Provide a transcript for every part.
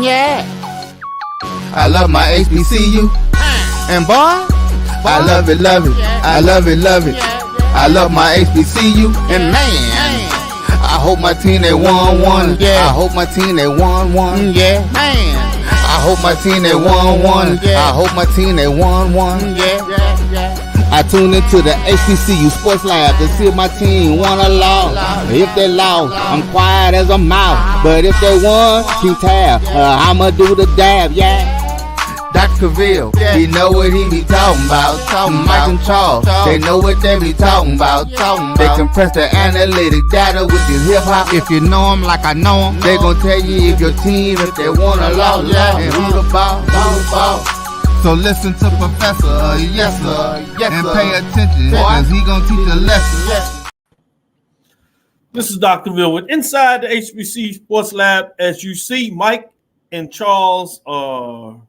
Yeah. I love my HBCU. And boy, I love it, love it. I love it, love it. I love my HBCU. And man, I hope my team they won one. Yeah. I hope my team they won one. Yeah. Man, I hope my team they won one. I hope my team they won one. Yeah. I tune into the HBCU Sports Lab to see if my team won or lost. If they lost, I'm quiet as a mouse. But if they won, keep tab. I'ma do the dab, yeah. Dr. Cavil, he know what he be talking about. Mike and Charles, they know what they be talking about. They compress the analytic data with the hip hop. If you know them like I know them, they gon' tell you if your team, if they won or lost, and who the ball. So listen to Professor, yes sir, and pay attention, cause he gonna teach a lesson. This is Dr. Cavil with Inside the HBC Sports Lab. As you see, Mike and Charles are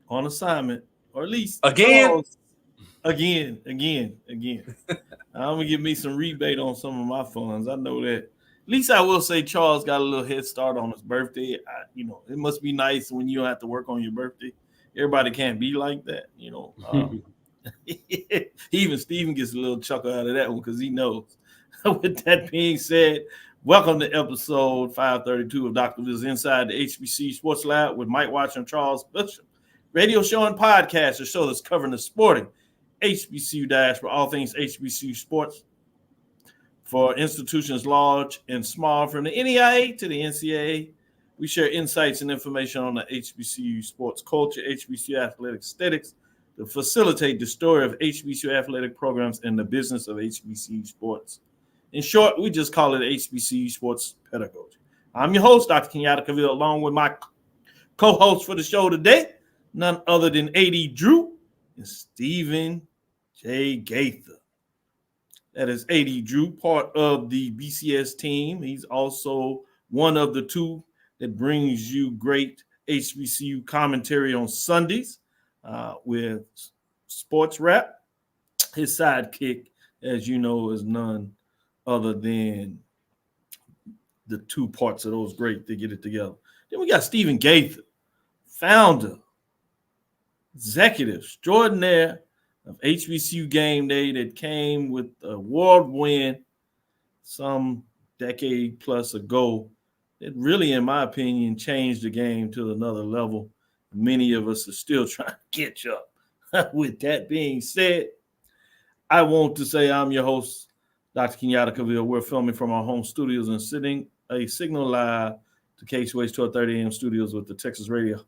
on assignment, or at least again. I'm gonna give me some rebate on some of my funds. I know that. At least I will say Charles got a little head start on his birthday. It must be nice when you don't have to work on your birthday. Everybody can't be like that, Even Steven gets a little chuckle out of that one because he knows. With that being said, welcome to episode 532 of Dr. Cavill's Inside the HBC Sports Lab with Mike Watch and Charles Bishop. Radio show and podcast, a show that's covering the sporting HBCU dash for all things HBCU sports for institutions large and small, from the NEIA to the NCAA. We share insights and information on the HBCU sports culture, HBCU athletic aesthetics, to facilitate the story of HBCU athletic programs and the business of HBCU sports. In short, we just call it HBCU sports pedagogy. I'm your host, Dr. Kenyatta Cavil, along with my co-host for the show today, none other than A.D. Drew and Stephen J. Gaither. That is A.D. Drew, part of the BCS team. He's also one of the two that brings you great HBCU commentary on Sundays with Sports Rap. His sidekick, as you know, is none other than the two parts of those great to get it together. Then we got Stephen Gaither, founder, executive extraordinaire of HBCU Game Day, that came with a world win some decade plus ago. It really, in my opinion, changed the game to another level. Many of us are still trying to catch up. With that being said, I want to say I'm your host, Dr. Kenyatta Cavil. We're filming from our home studios and sitting a signal live to KSWA's 1230 AM studios with the Texas Radio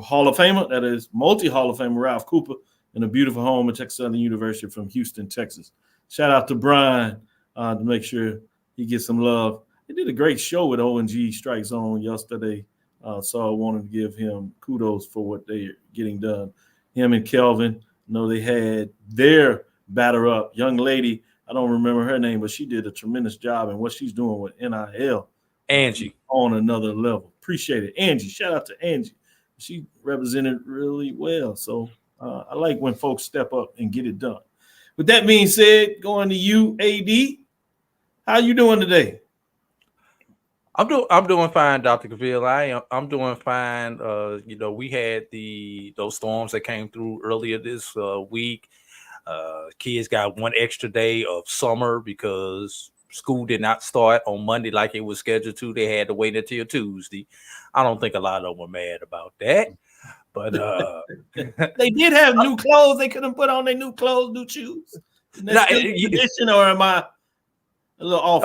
Hall of Famer, that is multi-Hall of Famer Ralph Cooper, in a beautiful home at Texas Southern University from Houston, Texas. Shout out to Brian to make sure he gets some love. He did a great show with ONG Strike Zone yesterday, so I wanted to give him kudos for what they're getting done. Him and Kelvin, they had their batter up. Young lady, I don't remember her name, but she did a tremendous job in what she's doing with NIL. Angie. On another level. Appreciate it. Angie, shout out to Angie. She represented really well, so I like when folks step up and get it done. With that being said, going to you, AD, how you doing today? I'm doing fine, Dr. Cavil. I'm doing fine. We had those storms that came through earlier this week. Kids got one extra day of summer because school did not start on Monday like it was scheduled to. They had to wait until Tuesday. I don't think a lot of them were mad about that. But they did have new clothes. They couldn't put on their new clothes, new shoes. Tradition, or am I a little off?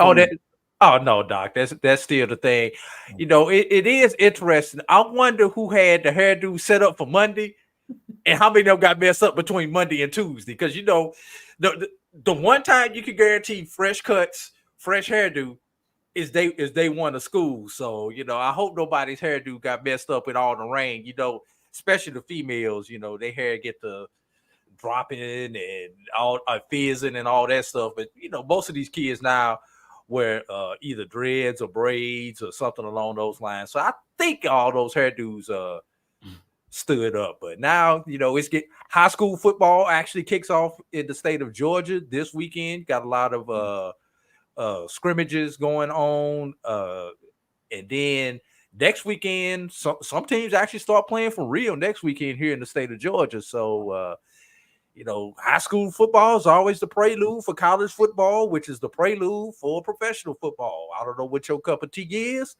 Oh no, Doc. That's still the thing. It is interesting. I wonder who had the hairdo set up for Monday, and how many of them got messed up between Monday and Tuesday. Because the one time you can guarantee fresh cuts, fresh hairdo is day one of school. So I hope nobody's hairdo got messed up in all the rain. Especially the females. Their hair get the dropping and all fizzing and all that stuff. But most of these kids now wear either dreads or braids or something along those lines. So I think all those hairdos stood up. But now, it's high school football actually kicks off in the state of Georgia this weekend. Got a lot of scrimmages going on. And then next weekend, some teams actually start playing for real next weekend here in the state of Georgia. So, high school football is always the prelude for college football, which is the prelude for professional football. I don't know what your cup of tea is,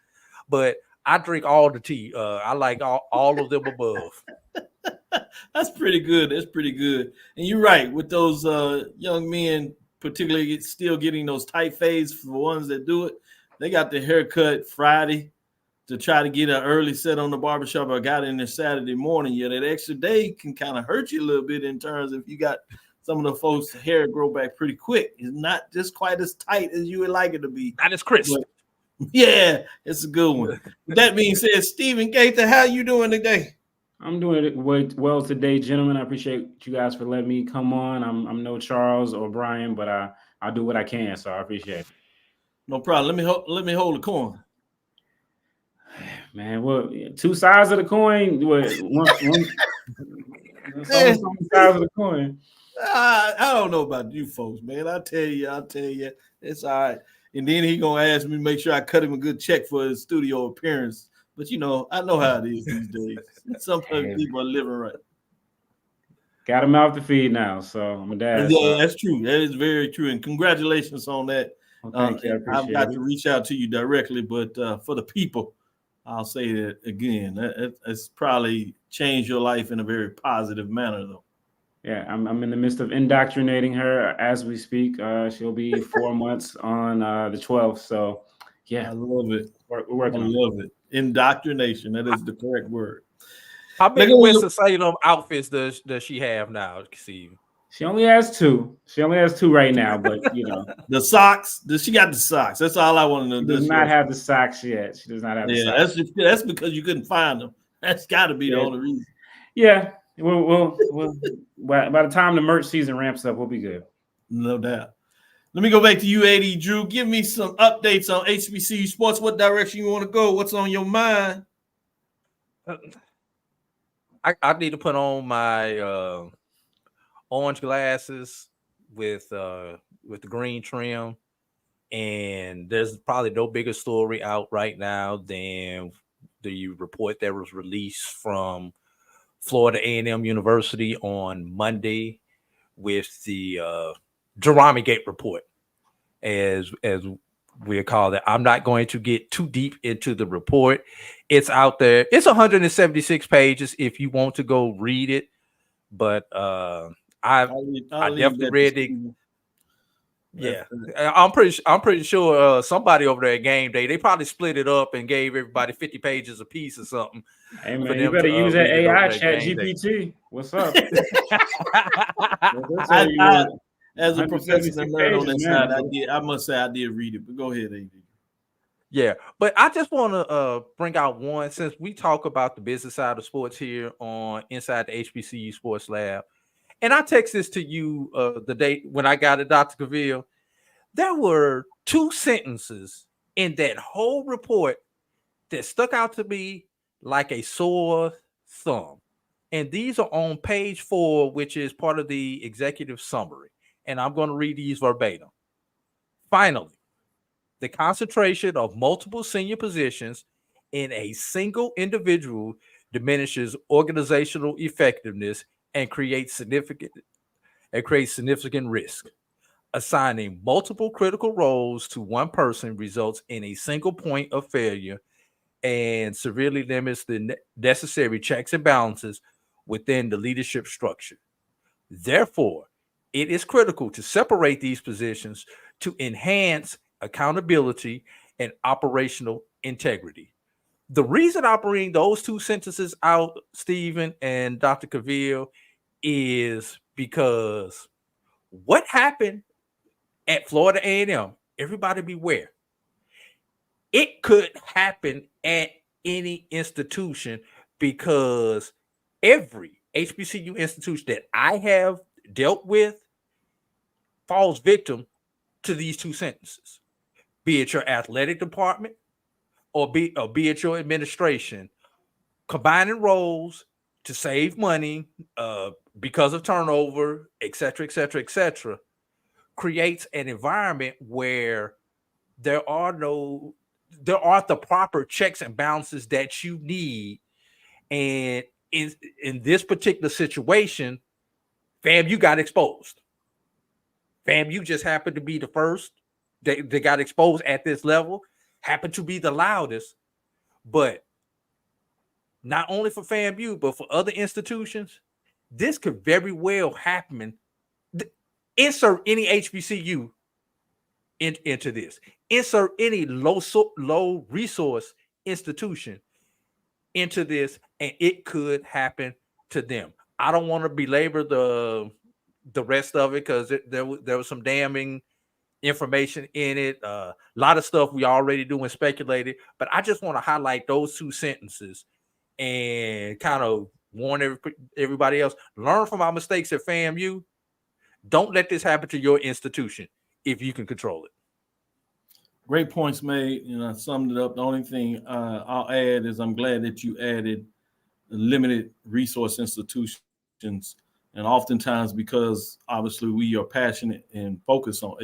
but I drink all the tea. I like all of them above. That's pretty good. That's pretty good. And you're right with those young men, particularly still getting those tight fades for the ones that do it. They got their haircut Friday to try to get an early set on the barbershop or got in there Saturday morning. Yeah, that extra day can kind of hurt you a little bit in terms of if you got some of the folks' hair grow back pretty quick. It's not just quite as tight as you would like it to be. Not as crisp. But, yeah, it's a good one. With that being said, Stephen Gaither, how you doing today? I'm doing well today, gentlemen. I appreciate you guys for letting me come on. I'm no Charles or Brian, but I'll do what I can, so I appreciate it. No problem. Let me hold the coin. Man, well, two sides of the coin. One sides of the coin. I don't know about you folks, man. I'll tell you, it's all right. And then he gonna ask me to make sure I cut him a good check for his studio appearance. But I know how it is these days. Sometimes people are living right. Got him out the feed now, so I'm a dad. Yeah, that's true. That is very true. And congratulations on that. Well, thank you. I appreciate I've got it. to reach out to you directly, but for the people, I'll say that again. It's probably changed your life in a very positive manner, though. Yeah, I'm in the midst of indoctrinating her as we speak. She'll be 4 months on the 12th. So, yeah, I love it. We're working. I love it. Indoctrination. That is the correct word. How many Winston-Salem outfits does she have now, Steve? She only has two. She only has two right now, but the socks. Does she got the socks? That's all I want to know. She does not have the socks yet. She does not have the socks. That's because you couldn't find them. That's got to be the only reason. Yeah. We'll by the time the merch season ramps up, we'll be good. No doubt. Let me go back to you, AD Drew. Give me some updates on HBCU sports. What direction you want to go? What's on your mind? I need to put on my orange glasses with the green trim, and there's probably no bigger story out right now than the report that was released from Florida A&M University on Monday with the Jerami Gate report, as we call it. I'm not going to get too deep into the report. It's out there. It's 176 pages if you want to go read it. But I definitely read it. Yeah, I'm pretty sure somebody over there at game day, they probably split it up and gave everybody 50 pages a piece or something. Hey man, you better use that AI chat GPT. What's up? As a professional nerd on that side, I must say I did read it. But go ahead, AD. Yeah, but I just want to bring out one, since we talk about the business side of sports here on Inside the HBCU Sports Lab. And I text this to you the day when I got it, Dr. Cavil. There were two sentences in that whole report that stuck out to me like a sore thumb. And these are on page 4, which is part of the executive summary. And I'm going to read these verbatim. Finally, the concentration of multiple senior positions in a single individual diminishes organizational effectiveness and creates significant risk. Assigning multiple critical roles to one person results in a single point of failure and severely limits the necessary checks and balances within the leadership structure. Therefore, it is critical to separate these positions to enhance accountability and operational integrity. The reason I bring those two sentences out, Stephen and Dr. Cavil, is because what happened at Florida A&M, everybody beware. It could happen at any institution because every HBCU institution that I have dealt with falls victim to these two sentences, be it your athletic department or be it your administration, combining roles to save money because of turnover, et cetera, creates an environment where there are no there are the proper checks and balances that you need. And in this particular situation, FAMU got exposed. FAMU just happened to be the first. They got exposed at this level, happened to be the loudest. But not only for FAMU, but for other institutions, this could very well happen. Insert any HBCU into this. Insert any low resource institution into this, and it could happen to them. I don't want to belabor the rest of it because there was some damning information in it. A lot of stuff we already do and speculated, but I just want to highlight those two sentences and kind of warn everybody else. Learn from our mistakes at FAMU. Don't let this happen to your institution if you can control it. Great points made, and I summed it up. The only thing I'll add is I'm glad that you added limited resource institutions, and oftentimes because obviously we are passionate and focused on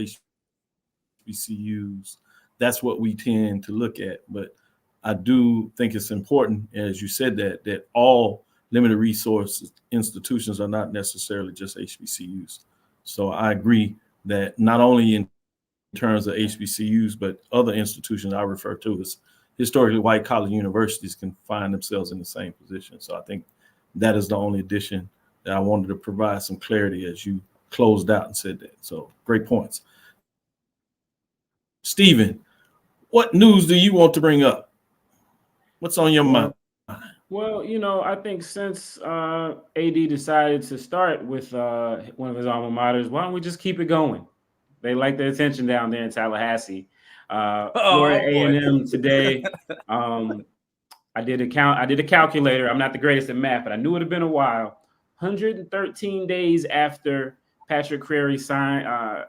HBCUs, that's what we tend to look at. But I do think it's important, as you said, that all limited resource institutions are not necessarily just HBCUs. So I agree that not only in terms of HBCUs, but other institutions I refer to as historically white college universities can find themselves in the same position. So I think that is the only addition that I wanted to provide some clarity as you closed out and said that. So great points. Stephen, what news do you want to bring up? What's on your mind? Well, I think since AD decided to start with one of his alma maters, why don't we just keep it going? They like the attention down there in Tallahassee. Florida A&M today. I did a calculator. I'm not the greatest at math, but I knew it had been a while. 113 days after Patrick Crary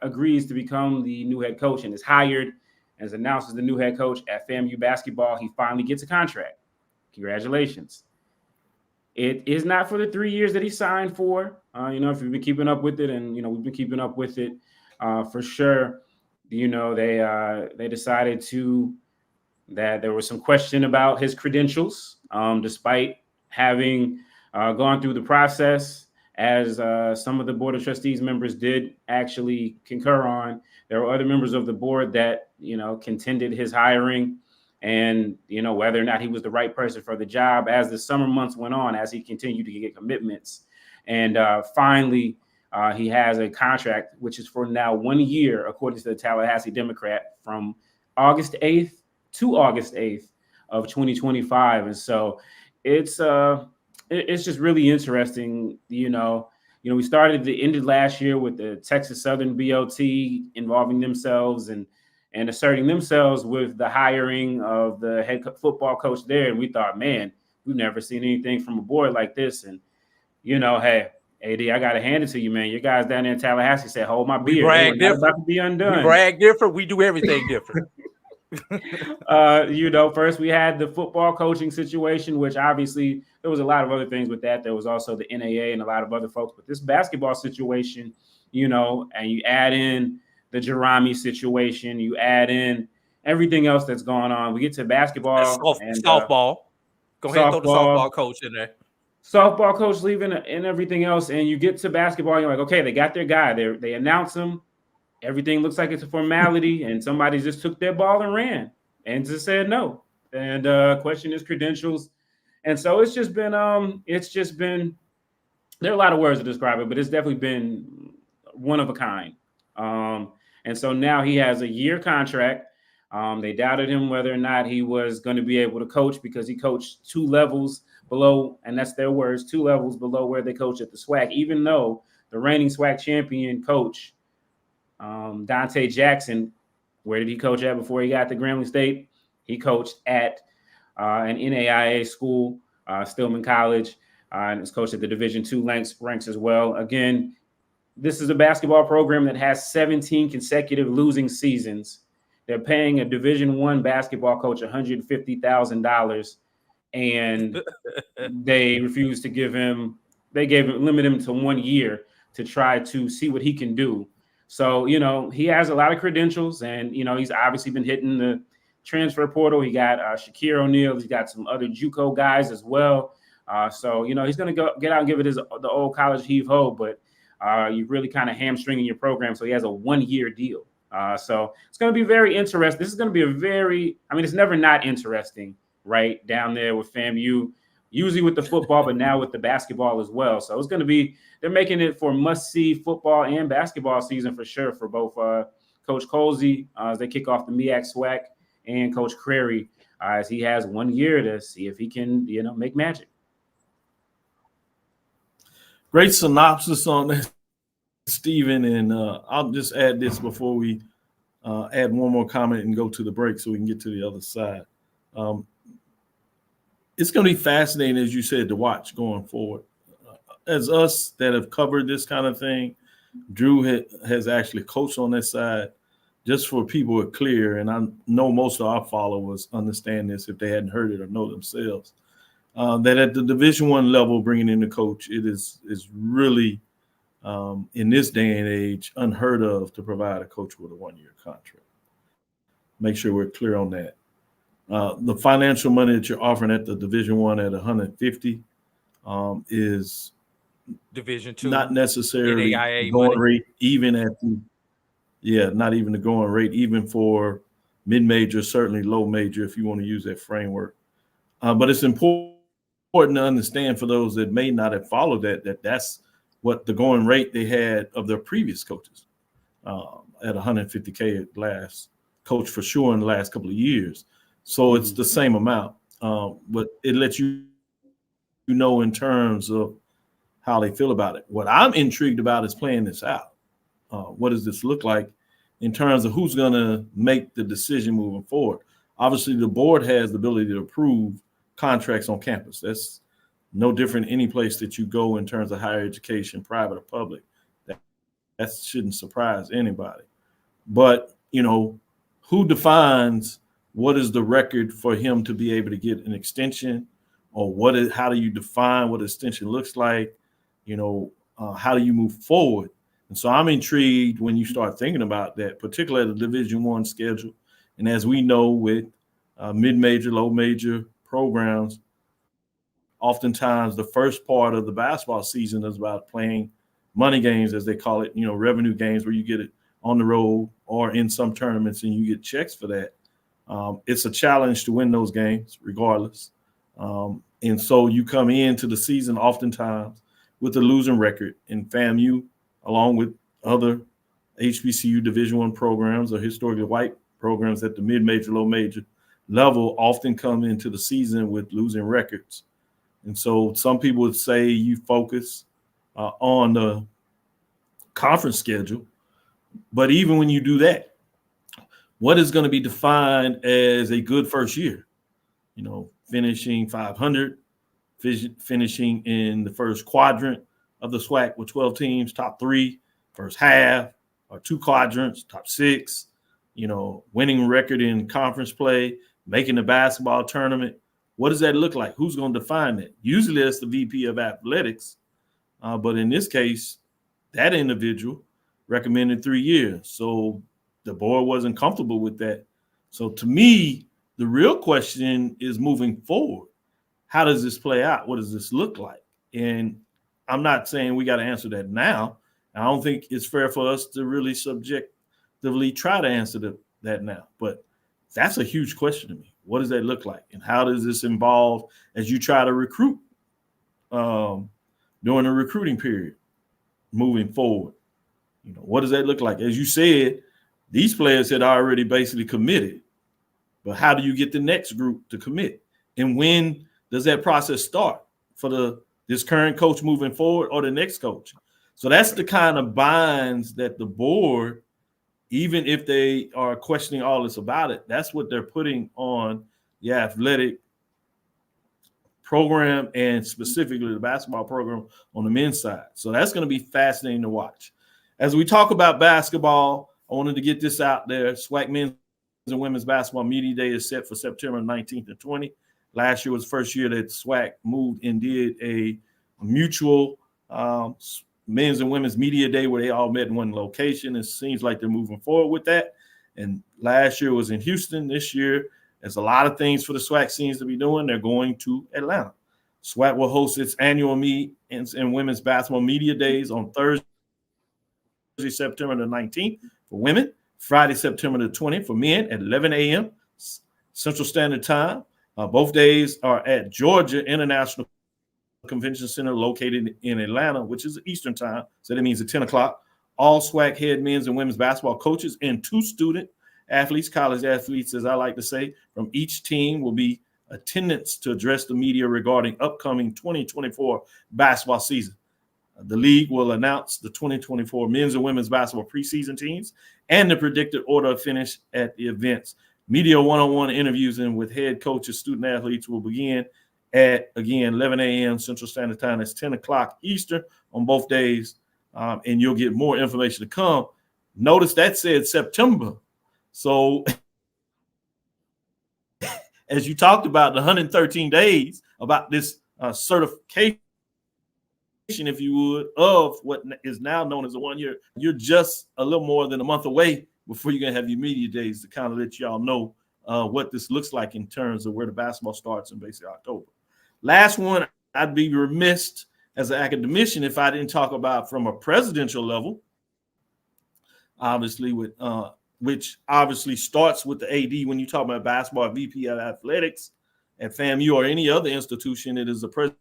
agrees to become the new head coach and is hired as announced as the new head coach at FAMU basketball, he finally gets a contract. Congratulations. It is not for the 3 years that he signed for. If you've been keeping up with it, and we've been keeping up with it for sure. They decided that there was some question about his credentials, despite having gone through the process, as some of the Board of Trustees members did actually concur on. There were other members of the board that contended his hiring, and whether or not he was the right person for the job as the summer months went on, as he continued to get commitments. And finally, he has a contract, which is for now 1 year, according to the Tallahassee Democrat, from August 8th to August 8th of 2025. And so it's just really interesting. We ended last year with the Texas Southern BOT involving themselves and asserting themselves with the hiring of the head football coach there. And we thought, man, we've never seen anything from a board like this. And, hey, AD, I got to hand it to you, man. Your guys down there in Tallahassee said, hold my beer. We brag different. About to be undone. We brag different. We do everything different. First we had the football coaching situation, which obviously there was a lot of other things with that. There was also the NAA and a lot of other folks. But this basketball situation, and you add in the Jerami situation, you add in everything else that's going on. We get to basketball and softball. Go ahead and throw the softball coach in there. Softball coach leaving and everything else, and you get to basketball, and you're like, okay, they got their guy. They announce him. Everything looks like it's a formality, and somebody just took their ball and ran and just said no. And questioned his credentials. And so it's just been there are a lot of words to describe it, but it's definitely been one of a kind. And so now he has a year contract. They doubted him whether or not he was going to be able to coach because he coached 2 levels below, and that's their words, 2 levels below where they coach at the SWAC, even though the reigning SWAC champion coach, Dante Jackson, where did he coach at before he got to Grambling State? He coached at an NAIA school, Stillman College, and is coached at the Division II ranks as well. Again, this is a basketball program that has 17 consecutive losing seasons. They're paying a Division I basketball coach $150,000, and they refused to give him. They limit him to 1 year to try to see what he can do. So he has a lot of credentials, and he's obviously been hitting the transfer portal. He got Shakir O'Neal. He's got some other JUCO guys as well. So, he's going to get out and give it the old college heave-ho, but you really kind of hamstringing your program. So he has a 1-year deal. So it's going to be very interesting. This is going to be it's never not interesting, right, down there with FAMU, usually with the football, but now with the basketball as well. So it's going to be – they're making it for must-see football and basketball season for sure for both Coach Colsey as they kick off the MEAC SWAC and Coach Crary as he has 1 year to see if he can, make magic. Great synopsis on that, Stephen. And I'll just add this before we add one more comment and go to the break so we can get to the other side. It's going to be fascinating, as you said, to watch going forward. As us that have covered this kind of thing, Drew has actually coached on this side. Just for people who are clear, and I know most of our followers understand this if they hadn't heard it or know themselves, that at the Division I level, bringing in the coach, it is really, in this day and age, unheard of to provide a coach with a 1-year contract. Make sure we're clear on that. The financial money that you're offering at the Division I at $150 is Division II, not necessarily NAIA going money. rate, even at the not even the going rate, even for mid-major, certainly low major, if you want to use that framework. But it's important to understand for those that may not have followed that's what the going rate they had of their previous coaches at $150K at last coach for sure in the last couple of years. So it's the same amount, but it lets you know in terms of how they feel about it. What I'm intrigued about is playing this out. What does this look like in terms of who's going to make the decision moving forward? Obviously, the board has the ability to approve contracts on campus. That's no different any place that you go in terms of higher education, private or public. That shouldn't surprise anybody. But, who defines what is the record for him to be able to get an extension, or how do you define what extension looks like? How do you move forward? And so I'm intrigued when you start thinking about that, particularly the Division I schedule. And as we know with mid-major, low-major programs, oftentimes the first part of the basketball season is about playing money games, as they call it, revenue games where you get it on the road or in some tournaments and you get checks for that. It's a challenge to win those games regardless. And so you come into the season oftentimes with a losing record, and FAMU, along with other HBCU Division I programs or historically white programs at the mid-major, low-major level, often come into the season with losing records. And so some people would say you focus on the conference schedule. But even when you do that, what is going to be defined as a good first year? Finishing 500, finishing in the first quadrant of the SWAC with 12 teams, top 3, first half, or 2 quadrants, top 6, winning record in conference play, making the basketball tournament. What does that look like? Who's going to define that? Usually that's the VP of athletics. But in this case, that individual recommended 3 years. So the board wasn't comfortable with that. So to me, the real question is moving forward. How does this play out? What does this look like? And I'm not saying we got to answer that now. I don't think it's fair for us to really subjectively try to answer that now. But that's a huge question to me. What does that look like? And how does this involve as you try to recruit during the recruiting period moving forward? What does that look like? As you said, these players had already basically committed. But how do you get the next group to commit? And when does that process start for this current coach moving forward or the next coach? So that's the kind of binds that the board, even if they are questioning all this about it, that's what they're putting on the athletic program and specifically the basketball program on the men's side. So that's going to be fascinating to watch. As we talk about basketball, I wanted to get this out there. SWAC men's and women's basketball media day is set for September 19th and 20th. Last year was the first year that SWAC moved and did a mutual men's and women's media day where they all met in one location. It seems like they're moving forward with that. And last year was in Houston. This year There's a lot of things for the SWAC scenes to be doing. They're going to Atlanta. SWAC will host its annual meet and women's basketball media days on Thursday, September the 19th for women, Friday, September the 20th for men at 11 a.m. Central Standard Time. Both days are at Georgia International Convention Center located in Atlanta, which is Eastern Time. So that means at 10 o'clock. All SWAC head men's and women's basketball coaches and 2 student athletes, college athletes, as I like to say, from each team will be attendance to address the media regarding upcoming 2024 basketball season. The league will announce the 2024 men's and women's basketball preseason teams and the predicted order of finish at the events. Media one-on-one interviews and with head coaches, student athletes will begin at, again, 11 a.m. Central Standard Time. That's 10 o'clock Eastern on both days, and you'll get more information to come. Notice that said September. So as you talked about the 113 days about this certification, if you would, of what is now known as a 1 year, you're just a little more than a month away before you're going to have your media days to kind of let y'all know what this looks like in terms of where the basketball starts in basically October. Last one, I'd be remiss as an academician if I didn't talk about from a presidential level, obviously with which obviously starts with the AD when you talk about basketball, VP of athletics at FAMU or any other institution. It is the president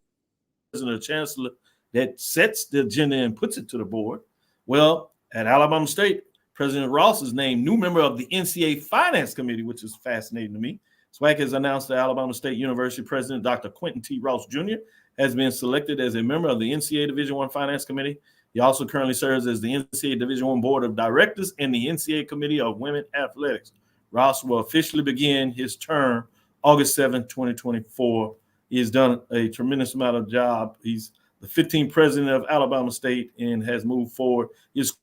or chancellor that sets the agenda and puts it to the board. Well, at Alabama State, President Ross is named new member of the NCAA Finance Committee, which is fascinating to me. SWAC has announced that Alabama State University President Dr. Quentin T. Ross Jr. has been selected as a member of the NCAA Division I Finance Committee. He also currently serves as the NCAA Division I Board of Directors and the NCAA Committee of Women Athletics. Ross will officially begin his term August 7, 2024. He has done a tremendous amount of job. He's the 15th president of Alabama State and has moved forward. His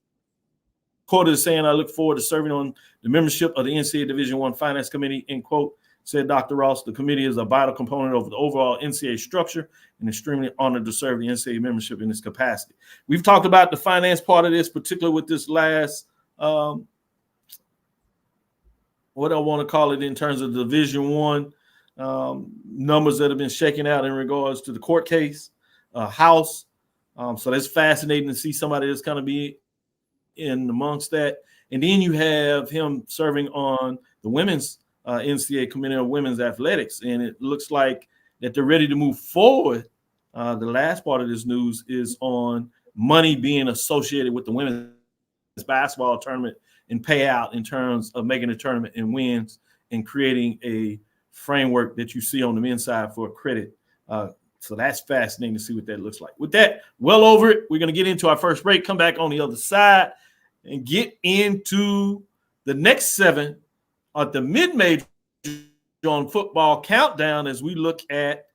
quote is saying, "I look forward to serving on the membership of the NCAA Division I Finance Committee," end quote. Said Dr. Ross, "The committee is a vital component of the overall NCAA structure and extremely honored to serve the NCAA membership in this capacity." We've talked about the finance part of this, particularly with this last, what I want to call it in terms of Division I numbers that have been shaken out in regards to the court case, House. So that's fascinating to see somebody that's kind of be in amongst that. And then you have him serving on the women's NCAA Committee of Women's Athletics, and it looks like that they're ready to move forward. The last part of this news is on money being associated with the women's basketball tournament and payout in terms of making the tournament and wins and creating a framework that you see on the men's side for credit. So that's fascinating to see what that looks like. With that, well over it, we're going to get into our first break, come back on the other side, and get into the next 7 at the mid-major on football countdown as we look at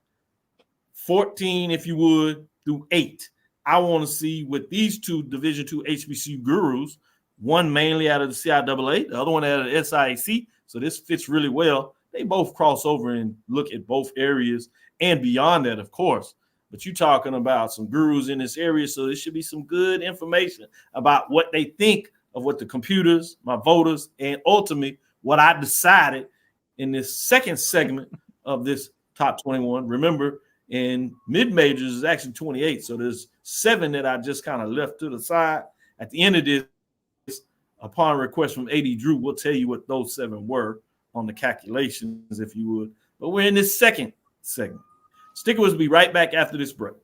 14, if you would, through 8. I want to see with these 2 Division II HBCU gurus, one mainly out of the CIAA, the other one out of the SIAC, so this fits really well. They both cross over and look at both areas and beyond that, of course. But you're talking about some gurus in this area, so there should be some good information about what they think of what the computers, my voters, and ultimately what I decided in this second segment of this top 21. Remember, in mid-majors is actually 28, so there's 7 that I just kind of left to the side. At the end of this, upon request from AD Drew, we'll tell you what those 7 were on the calculations, if you would. But we're in this second segment. Stick with us. We'll be right back after this break.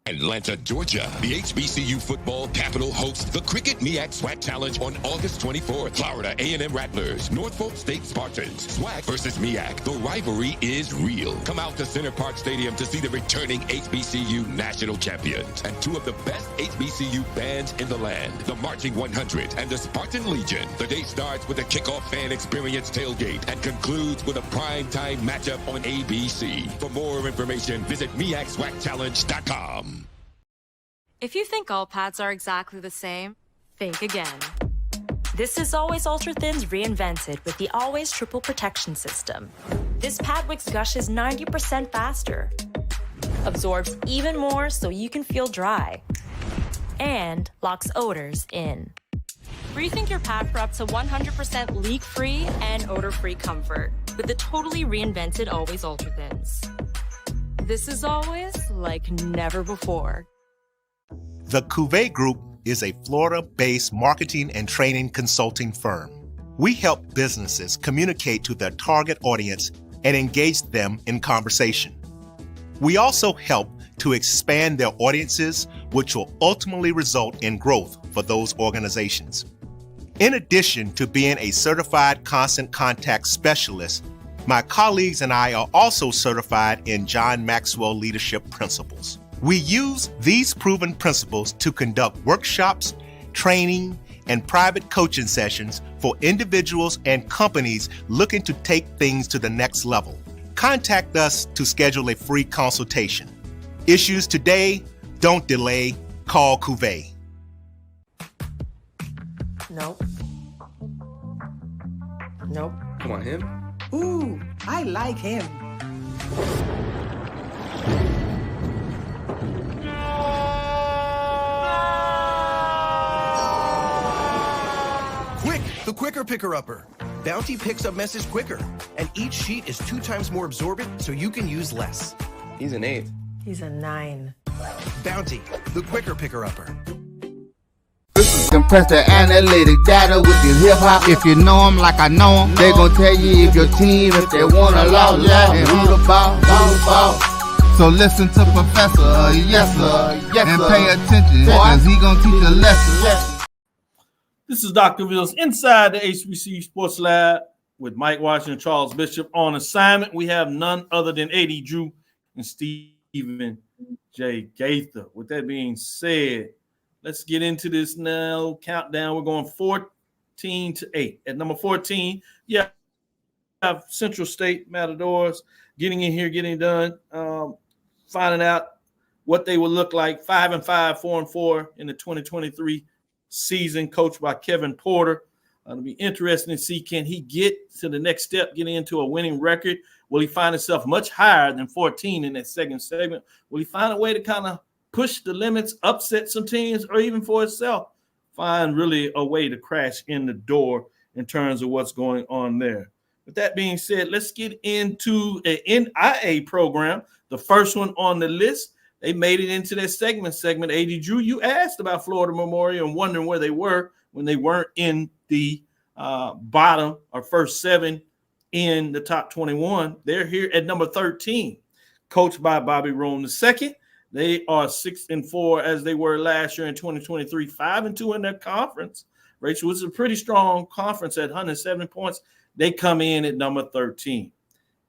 Atlanta, Georgia. The HBCU football capital hosts the Cricket MEAC SWAC Challenge on August 24th. Florida A&M Rattlers, Norfolk State Spartans, SWAC versus MEAC. The rivalry is real. Come out to Center Park Stadium to see the returning HBCU national champions and 2 of the best HBCU bands in the land, the Marching 100 and the Spartan Legion. The day starts with a kickoff fan experience tailgate and concludes with a primetime matchup on ABC. For more information, visit MEACSWACChallenge.com. If you think all pads are exactly the same, think again. This is Always Ultra Thins reinvented with the Always Triple Protection System. This pad wicks gushes 90% faster, absorbs even more so you can feel dry, and locks odors in. Rethink your pad for up to 100% leak-free and odor-free comfort with the totally reinvented Always Ultra Thins. This is always like never before. The Cavil Group is a Florida-based marketing and training consulting firm. We help businesses communicate to their target audience and engage them in conversation. We also help to expand their audiences, which will ultimately result in growth for those organizations. In addition to being a certified constant contact specialist, my colleagues and I are also certified in John Maxwell Leadership Principles. We use these proven principles to conduct workshops, training, and private coaching sessions for individuals and companies looking to take things to the next level. Contact us to schedule a free consultation. Issues today, don't delay, call Cavil. Nope. Nope. Come on, him? Ooh, I like him. Quick, the quicker picker-upper. Bounty picks up messes quicker, and each sheet is 2 times more absorbent, so you can use less. He's an 8. He's a 9. Bounty, the quicker picker-upper. Compress the analytic data with your hip hop. If you know them like I know them, they gon' tell you if your team, if they wanna lose, and who the ball. So listen to Professor, yes sir, and pay attention, cause he gon' teach a lesson. This is Dr. Ville's Inside the HBCU Sports Lab with Mike Washington and Charles Bishop. On assignment, we have none other than A.D. Drew and Stephen J. Gaither. With that being said, let's get into this now. Countdown. We're going 14 to 8. At number 14, yeah, have Central State Matadors getting in here, getting done, finding out what they will look like. 5-5, 4-4 in the 2023 season, coached by Kevin Porter. It'll be interesting to see, can he get to the next step, getting into a winning record? Will he find himself much higher than 14 in that second segment? Will he find a way to kind of push the limits, upset some teams, or even for itself, find really a way to crash in the door in terms of what's going on there? With that being said, let's get into an NIA program, the first one on the list. They made it into that segment. A.D. Drew, you asked about Florida Memorial and wondering where they were when they weren't in the bottom or first 7 in the top 21. They're here at number 13, coached by Bobby Rome II. They are 6-4 as they were last year in 2023, 5-2 in their conference. Rachel, was a pretty strong conference at 107 points. They come in at number 13.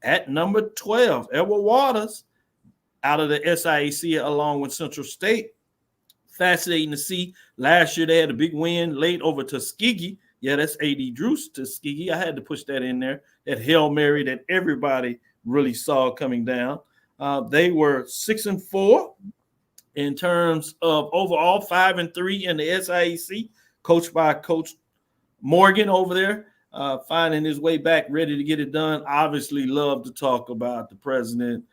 At number 12, Edward Waters out of the SIAC along with Central State. Fascinating to see. Last year they had a big win late over Tuskegee. Yeah, that's A.D. Drew's Tuskegee. I had to push that in there. That Hail Mary that everybody really saw coming down. They were 6-4 in terms of overall, 5-3 in the SIAC, coached by Coach Morgan over there, finding his way back, ready to get it done. Obviously, love to talk about the president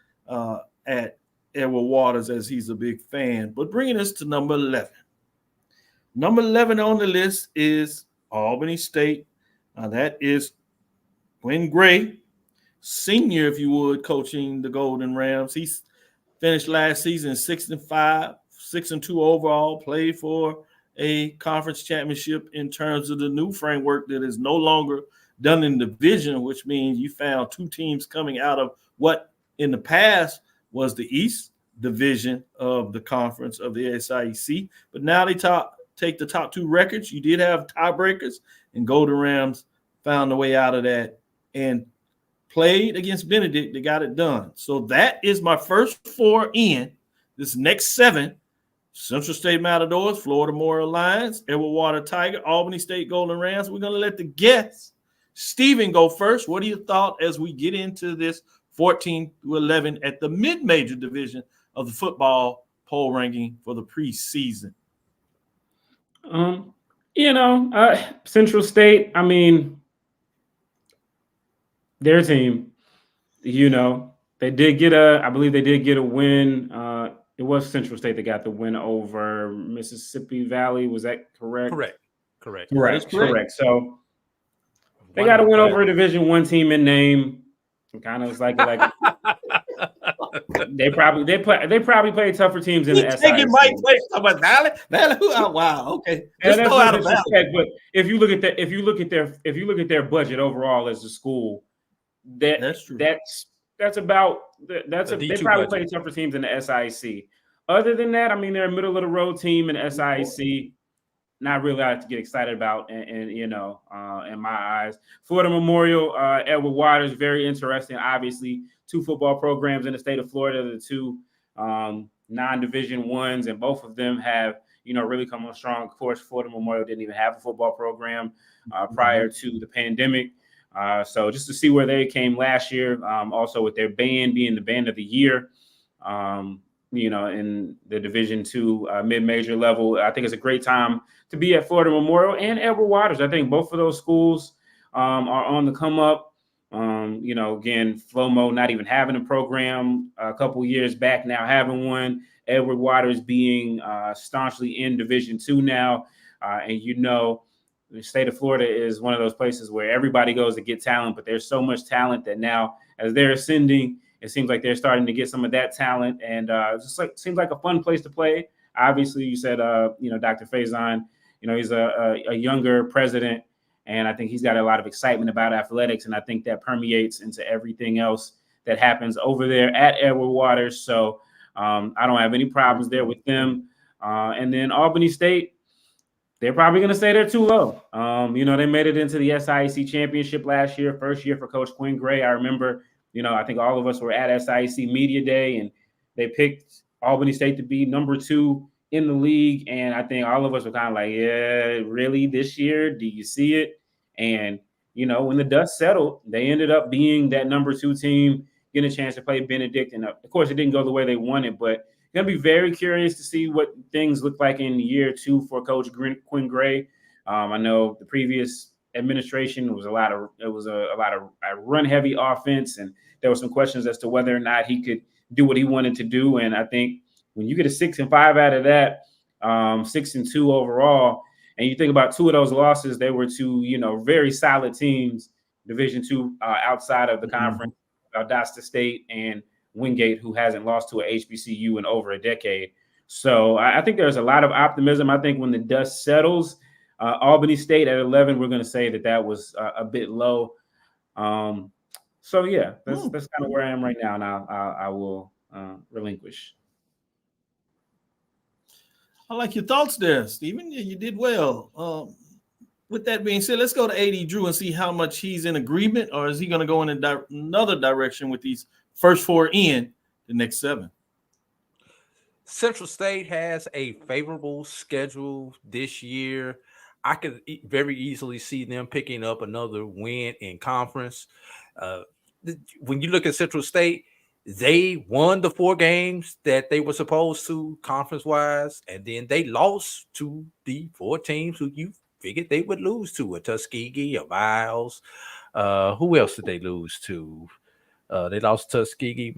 at Edward Waters, as he's a big fan. But bringing us to number 11. Number 11 on the list is Albany State. That is Gwen Gray, senior, if you would, coaching the Golden Rams. He's finished last season 6-5, 6-2 overall, played for a conference championship in terms of the new framework that is no longer done in division, which means you found 2 teams coming out of what in the past was the East Division of the conference of the SIAC. But now they take the top 2 records. You did have tiebreakers, and Golden Rams found a way out of that and played against Benedict. They got it done. So that is my first 4 in. This next 7, Central State Matadors, Florida Memorial Lions, Edward Water Tiger, Albany State Golden Rams. We're going to let the guest, Stephen, go first. What are your thoughts as we get into this 14-11 at the mid-major division of the football poll ranking for the preseason? Central State, I mean, their team, they did get I believe they did get a win. It was Central State that got the win over Mississippi Valley. Was that correct? Correct. correct. Correct. So they got to win over a Division I team in name. Kind of like they probably play tougher teams in the SIC. Mike play about Valley. Oh, wow. Okay. And that's no disrespect, but if you look at their budget overall as a school, that's true. That's about they probably play tougher teams in the SIC. Other than that, I mean, they're a middle of the road team in the SIC. Not really a lot to get excited about, and in my eyes. Florida Memorial, Edward Waters, very interesting. Obviously, 2 football programs in the state of Florida, the 2 non-division ones, and both of them have really come on strong. Of course, Florida Memorial didn't even have a football program prior to the pandemic. So just to see where they came last year, also with their band being the band of the year, in the Division II mid-major level, I think it's a great time to be at Florida Memorial and Edward Waters. I think both of those schools are on the come up. Again, FLOMO not even having a program a couple years back, now having one. Edward Waters being staunchly in Division II now, and the state of Florida is one of those places where everybody goes to get talent, but there's so much talent that now, as they're ascending, it seems like they're starting to get some of that talent, and seems like a fun place to play. Obviously, you said, Dr. Faison, he's a younger president, and I think he's got a lot of excitement about athletics, and I think that permeates into everything else that happens over there at Edward Waters. So I don't have any problems there with them. And then Albany State, they're probably going to say they're too low. They made it into the SIC championship last year, first year for Coach Quinn Gray. I remember, I think all of us were at SIC Media Day, and they picked Albany State to be number 2 in the league. And I think all of us were kind of like, yeah, really, this year? Do you see it? And, when the dust settled, they ended up being that number 2 team, getting a chance to play Benedict. And of course, it didn't go the way they wanted, but going to be very curious to see what things look like in year 2 for Coach Quinn Gray. I know the previous administration was a lot of run heavy offense, and there were some questions as to whether or not he could do what he wanted to do. And I think when you get a 6-5 out of that, 6-2 overall, and you think about 2 of those losses, they were to very solid teams, Division II outside of the conference, Valdosta State and Wingate, who hasn't lost to a HBCU in over a decade. So I think there's a lot of optimism. I think when the dust settles, Albany State at 11, we're going to say that was a bit low. So yeah, that's kind of where I am right now, and I will relinquish. I like your thoughts there, Stephen. You did well. With that being said, let's go to AD Drew and see how much he's in agreement, or is he going to go in another direction with these first 4 in the next 7? Central State has a favorable schedule this year. I could very easily see them picking up another win in conference. When you look at Central State, they won the 4 games that they were supposed to conference-wise, and then they lost to the 4 teams who you figured they would lose to, a Tuskegee, a Miles. Who else did they lose to? They lost Tuskegee.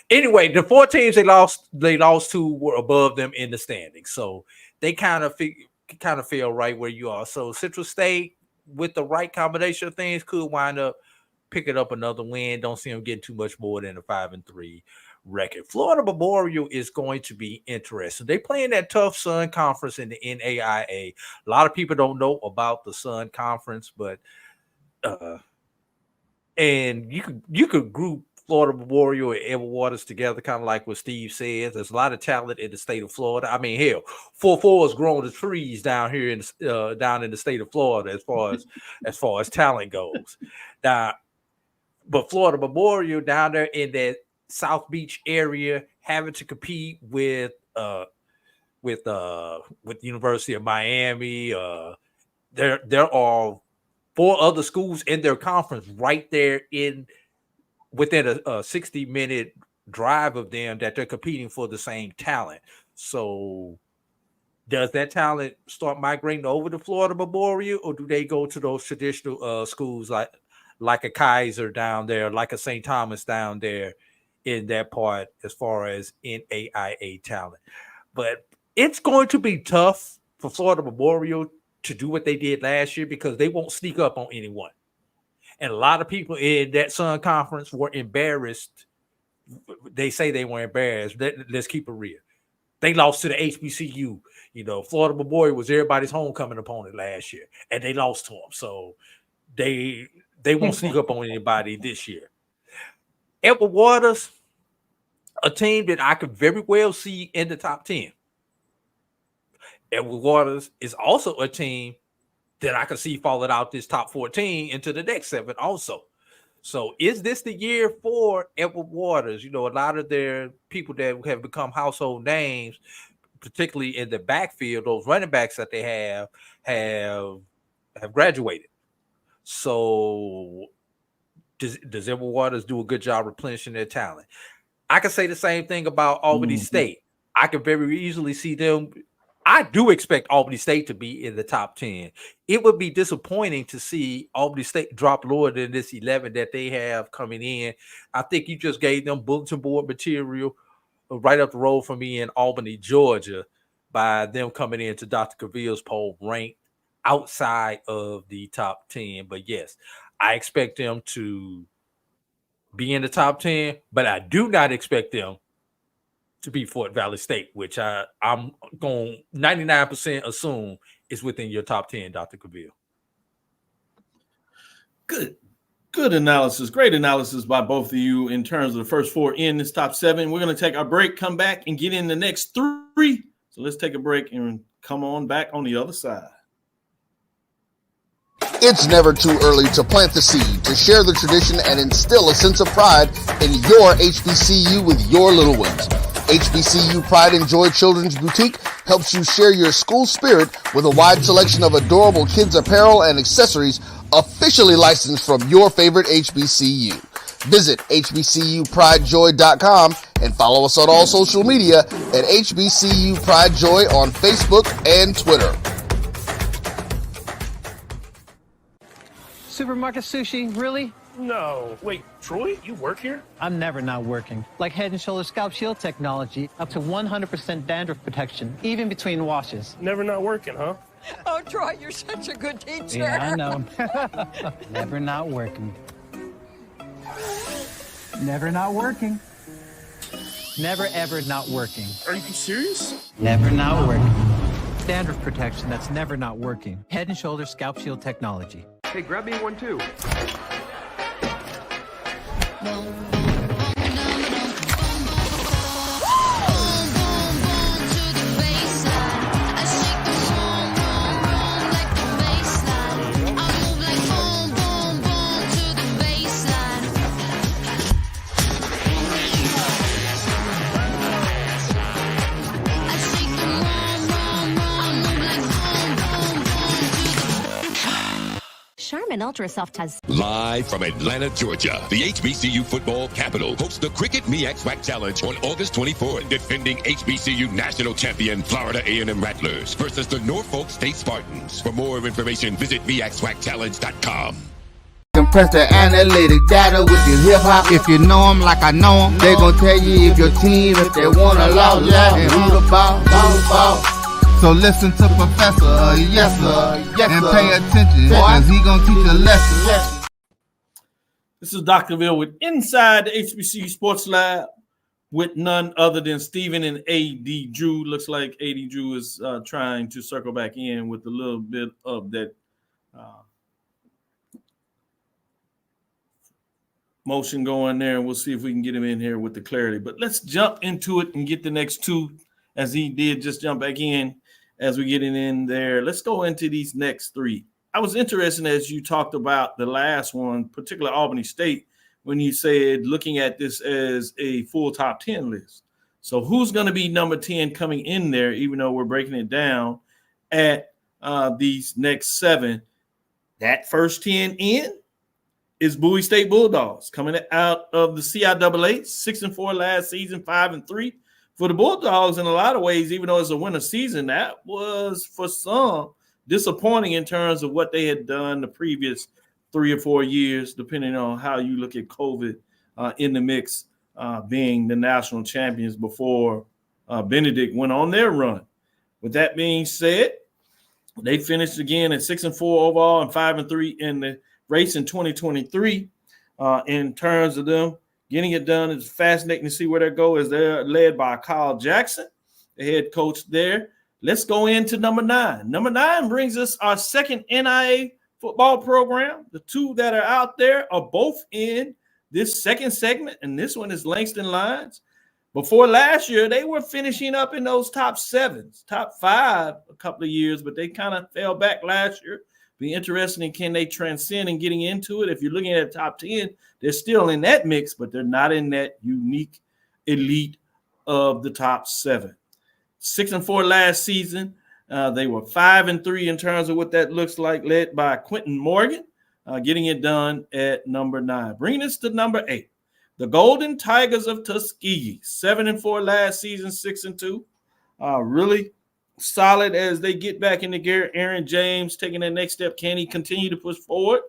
Anyway, the 4 teams they lost to were above them in the standings, so they kind of feel right where you are. So Central State, with the right combination of things, could wind up picking up another win. Don't see them getting too much more than a 5-3 record. Florida Memorial is going to be interesting. They play in that tough Sun Conference in the NAIA. A lot of people don't know about the Sun Conference, but and you could group Florida Memorial and Edward Waters together, kind of like what Steve says. There's a lot of talent in the state of Florida. I mean, hell, 4-4 has grown the trees down here down in the state of Florida as far as talent goes. Now, but Florida Memorial down there in that South Beach area, having to compete with University of Miami. There are 4 other schools in their conference right there within a 60-minute drive of them that they're competing for the same talent. So does that talent start migrating over to Florida Memorial, or do they go to those traditional schools like a Kaiser down there, like a St. Thomas down there in that part as far as NAIA talent? But it's going to be tough for Florida Memorial to do what they did last year because they won't sneak up on anyone. And a lot of people in that Sun Conference were embarrassed. They say they were embarrassed. Let's keep it real. They lost to the HBCU. You know, Florida Memorial was everybody's homecoming opponent last year, and they lost to them. So they won't sneak up on anybody this year. Edward Waters, a team that I could very well see in the top 10. Edward Waters is also a team that I could see falling out this top 14 into the next 7 also. So is this the year for Edward Waters? You know, a lot of their people that have become household names, particularly in the backfield, those running backs that they have graduated. So does Edward Waters do a good job replenishing their talent? I can say the same thing about Albany State. I could very easily see them. I do expect Albany State to be in the top 10. It would be disappointing to see Albany State drop lower than this 11 that they have coming in. I think you just gave them bulletin board material right up the road from me in Albany, Georgia, by them coming into Dr. Cavil's poll ranked outside of the top 10. But yes, I expect them to be in the top 10, but I do not expect them to be Fort Valley State, which I'm going 99% assume is within your top 10, Dr. Cavil. Good analysis. Great analysis by both of you in terms of the first 4 in this top 7. We're going to take our break, come back, and get in the next 3. So let's take a break and come on back on the other side. It's never too early to plant the seed, to share the tradition, and instill a sense of pride in your HBCU with your little ones. HBCU Pride and Joy Children's Boutique helps you share your school spirit with a wide selection of adorable kids apparel and accessories officially licensed from your favorite HBCU. Visit hbcupridejoy.com and follow us on all social media at HBCU Pride Joy on Facebook and Twitter. Supermarket sushi, really? No. Wait, Troy, you work here? I'm never not working. Like Head & Shoulders Scalp Shield technology, up to 100% dandruff protection, even between washes. Never not working, huh? Oh, Troy, you're such a good teacher. Yeah, I know. Never not working. Never not working. Never, ever not working. Are you serious? Never not working. Dandruff protection that's never not working. Head & Shoulders Scalp Shield technology. Hey, grab me one too. Charmin Ultra Soft has Live from Atlanta, Georgia, the HBCU football capital hosts the Cricket MEAC SWAC Challenge on August 24th. Defending HBCU national champion Florida A&M Rattlers versus the Norfolk State Spartans. For more information, visit MEACSWACChallenge.com. Compress the analytic data with your hip hop. If you know them like I know them, they gon' tell you if your team, if they wanna lose, and who the ball. So listen to Professor, yes sir, and pay attention, cause he gonna teach a lesson. This is Dr. Ville with Inside the HBCU Sports Lab with none other than Stephen and A.D. Drew. Looks like A.D. Drew is trying to circle back in with a little bit of that motion going there, and we'll see if we can get him in here with the clarity. But let's jump into it and get the next 2, as he did just jump back in. As we get in there, let's go into these next 3. I was interested as you talked about the last one, particularly Albany State, when you said looking at this as a full top 10 list. So who's going to be number 10 coming in there, even though we're breaking it down at these next 7? That first 10 in is Bowie State Bulldogs coming out of the CIAA, 6-4 last season, 5-3. For the Bulldogs, in a lot of ways, even though it's a winter season, that was for some disappointing in terms of what they had done the previous 3 or 4 years, depending on how you look at COVID in the mix, being the national champions before Benedict went on their run. With that being said, They finished again at 6-4 overall and 5-3 in the race in 2023. In terms of them getting it done, it's fascinating to see where they go as they're led by Kyle Jackson, the head coach there. Let's go into number 9. Number 9 brings us our second NIA football program. The two that are out there are both in this second segment, and this one is Langston Lions. Before last year, they were finishing up in those top 7s, top 5 a couple of years, but they kind of fell back last year. Be interesting in can they transcend and getting into it. If you're looking at the top 10, they're still in that mix, but they're not in that unique elite of the top 7. 6-4 last season. They were 5-3 in terms of what that looks like, led by Quentin Morgan, getting it done at number 9. Bringing us to number 8. The Golden Tigers of Tuskegee, 7-4 last season, 6-2. Really solid as they get back into gear. Aaron James taking that next step. Can he continue to push forward?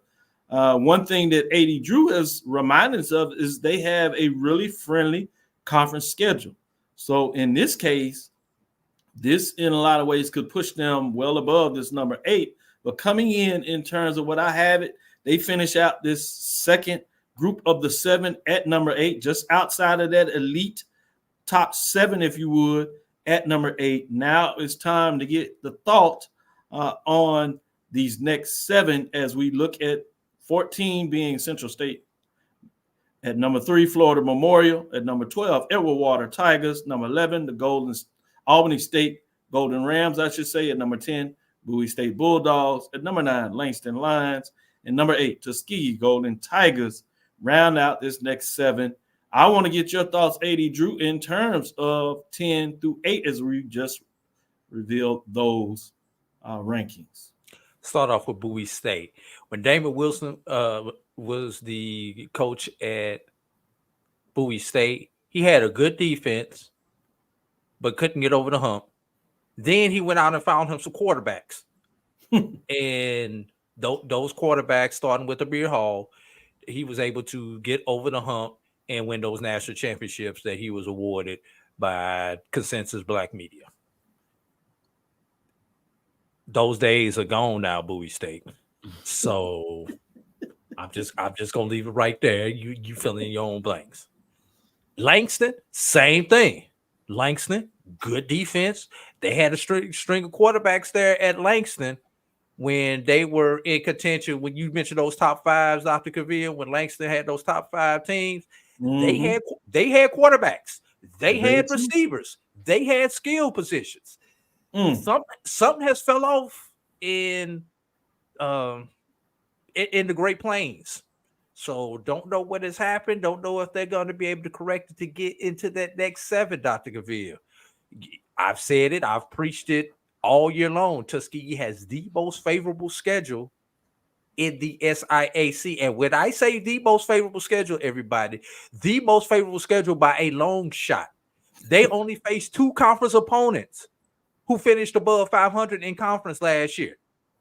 One thing that AD Drew has reminded us of is they have a really friendly conference schedule. So in this case, this in a lot of ways could push them well above this number 8. But coming in terms of what I have it, they finish out this second group of the 7 at number 8, just outside of that elite top 7, if you would, at number 8. Now it's time to get the thought on these next 7 as we look at 14 being Central State. At number 3, Florida Memorial. At number 12, Edward Water Tigers. Number 11, the Albany State Golden Rams, I should say. At number 10, Bowie State Bulldogs. At number 9, Langston Lions. And number 8, Tuskegee Golden Tigers. Round out this next 7. I want to get your thoughts, AD Drew, in terms of 10 through 8 as we just revealed those rankings. Start off with Bowie State. When Damon Wilson was the coach at Bowie State, he had a good defense, but couldn't get over the hump. Then he went out and found him some quarterbacks. And those quarterbacks, starting with Amir Hall, he was able to get over the hump and win those national championships that he was awarded by consensus black media. Those days are gone now, Bowie State. So I'm just gonna leave it right there. You fill in your own blanks. Langston, same thing. Langston, good defense. They had a string of quarterbacks there at Langston when they were in contention. When you mentioned those top 5s, Dr. Cavil, when Langston had those top 5 teams, they had quarterbacks, they had receivers, they had skill positions. Something has fell off in the Great Plains. So don't know what has happened. Don't know if they're going to be able to correct it to get into that next 7, Dr. Cavil. I've said it. I've preached it all year long. Tuskegee has the most favorable schedule in the SIAC. And when I say the most favorable schedule, everybody, the most favorable schedule by a long shot. They only faced 2 conference opponents who finished above 500 in conference last year.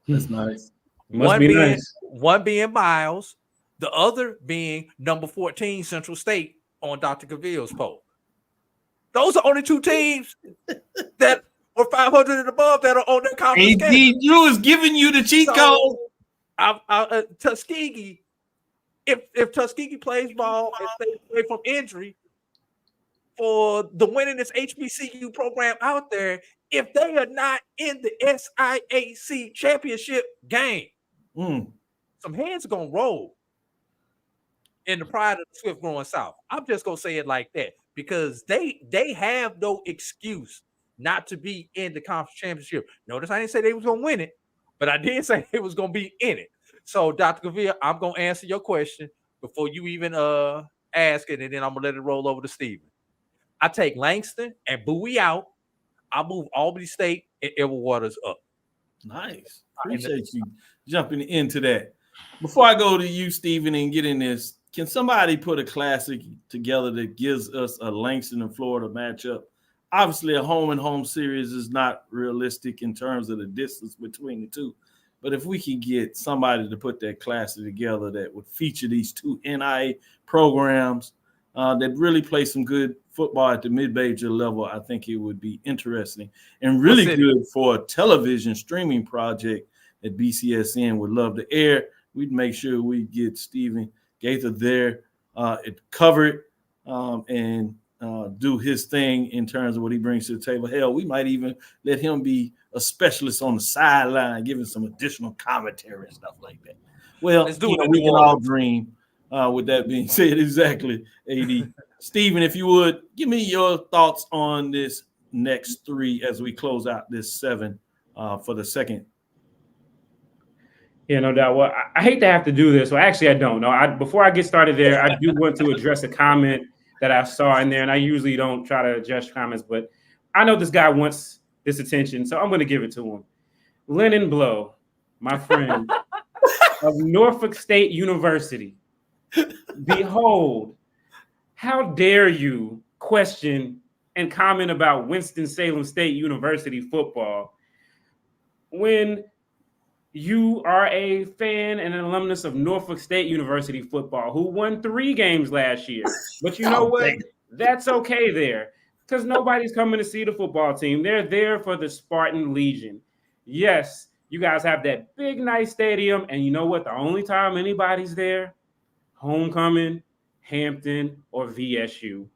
That's nice. One being Miles, the other being number 14, Central State, on Dr. Cavil's poll. Those are only 2 teams that are 500 and above that are on their conference schedule. AD Drew is giving you the cheat code. Tuskegee, if Tuskegee plays ball and stays away from injury for the winningest HBCU program out there, if they are not in the SIAC championship game, some heads are gonna roll in the pride of the Swift growing South. I'm just gonna say it like that because they have no excuse not to be in the conference championship. Notice I didn't say they was gonna win it, but I did say it was gonna be in it. So, Dr. Cavil, I'm gonna answer your question before you even ask it, and then I'm gonna let it roll over to Steven. I take Langston and Bowie out. I move Albany State and Edward Waters up. Nice. Appreciate you jumping into that. Before I go to you, Steven, and get in this, can somebody put a classic together that gives us a Langston and Florida matchup? Obviously, a home-and-home series is not realistic in terms of the distance between the two. But if we can get somebody to put that classic together that would feature these 2 NIA programs that really play some good football at the mid-major level, I think it would be interesting and really good for a television streaming project that BCSN would love to air. We'd make sure we get Stephen Gaither there, covered, and do his thing in terms of what he brings to the table. Hell, we might even let him be a specialist on the sideline, giving some additional commentary and stuff like that. Well, we can all dream. With that being said, exactly, AD. Stephen, if you would, give me your thoughts on this next 3 as we close out this 7 for the second. Yeah, no doubt. Well, I hate to have to do this. Well, actually, I don't know. Before I get started there, I do want to address a comment that I saw in there, and I usually don't try to address comments, but I know this guy wants this attention, so I'm going to give it to him. Lennon Blow, my friend of Norfolk State University. Behold, how dare you question and comment about Winston-Salem State University football when you are a fan and an alumnus of Norfolk State University football who won 3 games last year. But you know what? That's okay there because nobody's coming to see the football team. They're there for the Spartan Legion. Yes, you guys have that big, nice stadium. And you know what? The only time anybody's there, homecoming, Hampton, or VSU.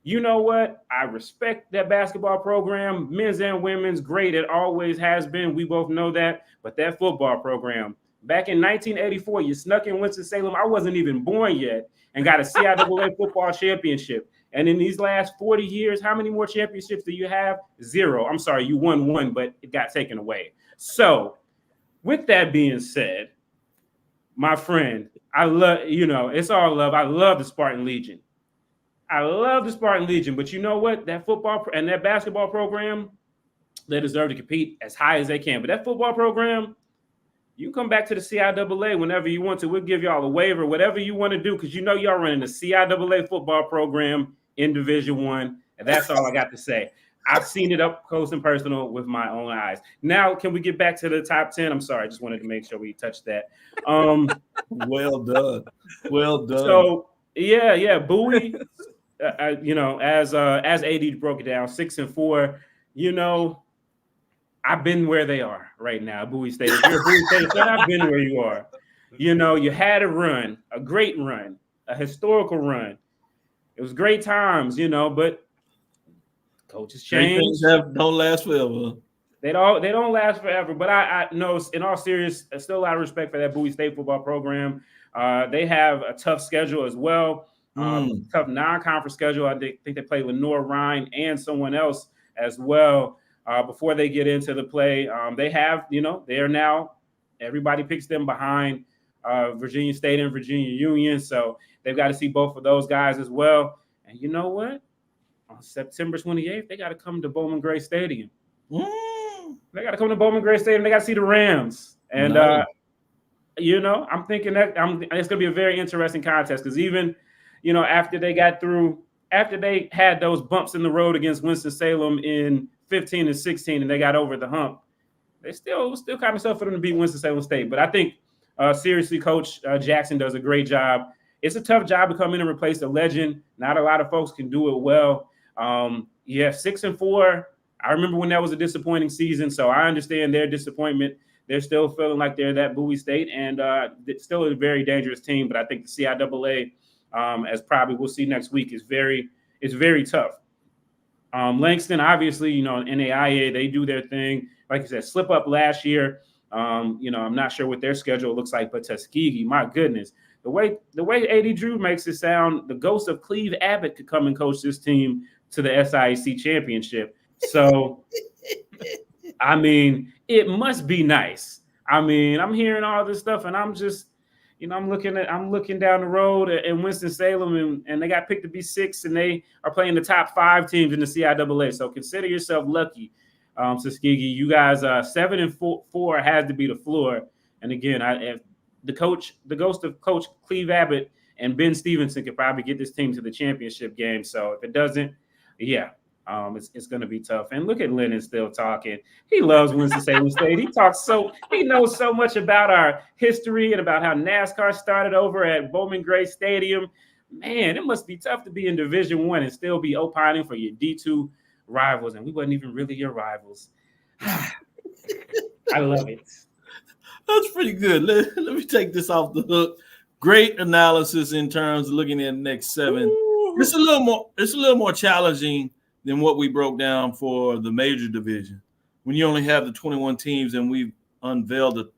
You know what? I respect that basketball program, men's and women's, great. It always has been. We both know that. But that football program, back in 1984, you snuck in Winston-Salem. I wasn't even born yet and got a CIAA football championship. And in these last 40 years, how many more championships do you have? 0. I'm sorry, you won 1, but it got taken away. So with that being said, my friend, I love, it's all love. I love the Spartan Legion. I love the Spartan Legion, but you know what? That football and that basketball program, they deserve to compete as high as they can. But that football program, you can come back to the CIAA whenever you want to. We'll give y'all a waiver, whatever you want to do, because y'all running the CIAA football program in Division I, and that's all I got to say. I've seen it up close and personal with my own eyes. Now, can we get back to the top 10? I'm sorry, I just wanted to make sure we touched that. Well done. Well done. So, yeah, Bowie, as AD broke it down, 6-4, I've been where they are right now, Bowie State. If you're a Bowie State fan, I've been where you are. You had a run, a great run, a historical run. It was great times, but coaches change. Things don't last forever. They don't last forever. But I know, in all seriousness, still a lot of respect for that Bowie State football program. They have a tough schedule as well. Tough non-conference schedule. I think they play Lenore Rhine and someone else as well before they get into the play. They have, they are now, everybody picks them behind Virginia State and Virginia Union. So they've got to see both of those guys as well. And you know what? On September 28th, they got to come to Bowman Gray Stadium. They got to come to Bowman Gray Stadium. They got to see the Rams. And, nice. I'm thinking that it's going to be a very interesting contest because even, after they had those bumps in the road against Winston-Salem in 15 and 16 and they got over the hump, they still kind of tough for them to beat Winston-Salem State. But I think, seriously, Coach Jackson does a great job. It's a tough job to come in and replace the legend. Not a lot of folks can do it well. 6-4. I remember when that was a disappointing season, so I understand their disappointment. They're still feeling like they're that Bowie State, and it's still a very dangerous team. But I think the CIAA, as probably we'll see next week, is very tough. Langston, obviously, NAIA, they do their thing. Like I said, slip up last year. I'm not sure what their schedule looks like, but Tuskegee, my goodness. The way AD Drew makes it sound, the ghost of Cleve Abbott could come and coach this team to the SIAC championship. So, it must be nice. I'm hearing all this stuff, and I'm just, I'm looking down the road in Winston-Salem, and they got picked to be 6, and they are playing the top 5 teams in the CIAA. So consider yourself lucky, Tuskegee. You guys, 7-4 has to be the floor. And again, the ghost of Coach Cleve Abbott and Ben Stevenson could probably get this team to the championship game. So if it doesn't, it's going to be tough. And look at Lennon still talking. He loves Winston-Salem State. He knows so much about our history and about how NASCAR started over at Bowman Gray Stadium. Man, it must be tough to be in Division I and still be opining for your D2 rivals, and we wasn't even really your rivals. I love it. That's pretty good. Let me take this off the hook. Great analysis in terms of looking at the next 7. It's a little more challenging than what we broke down for the major division. When you only have the 21 teams and we've unveiled the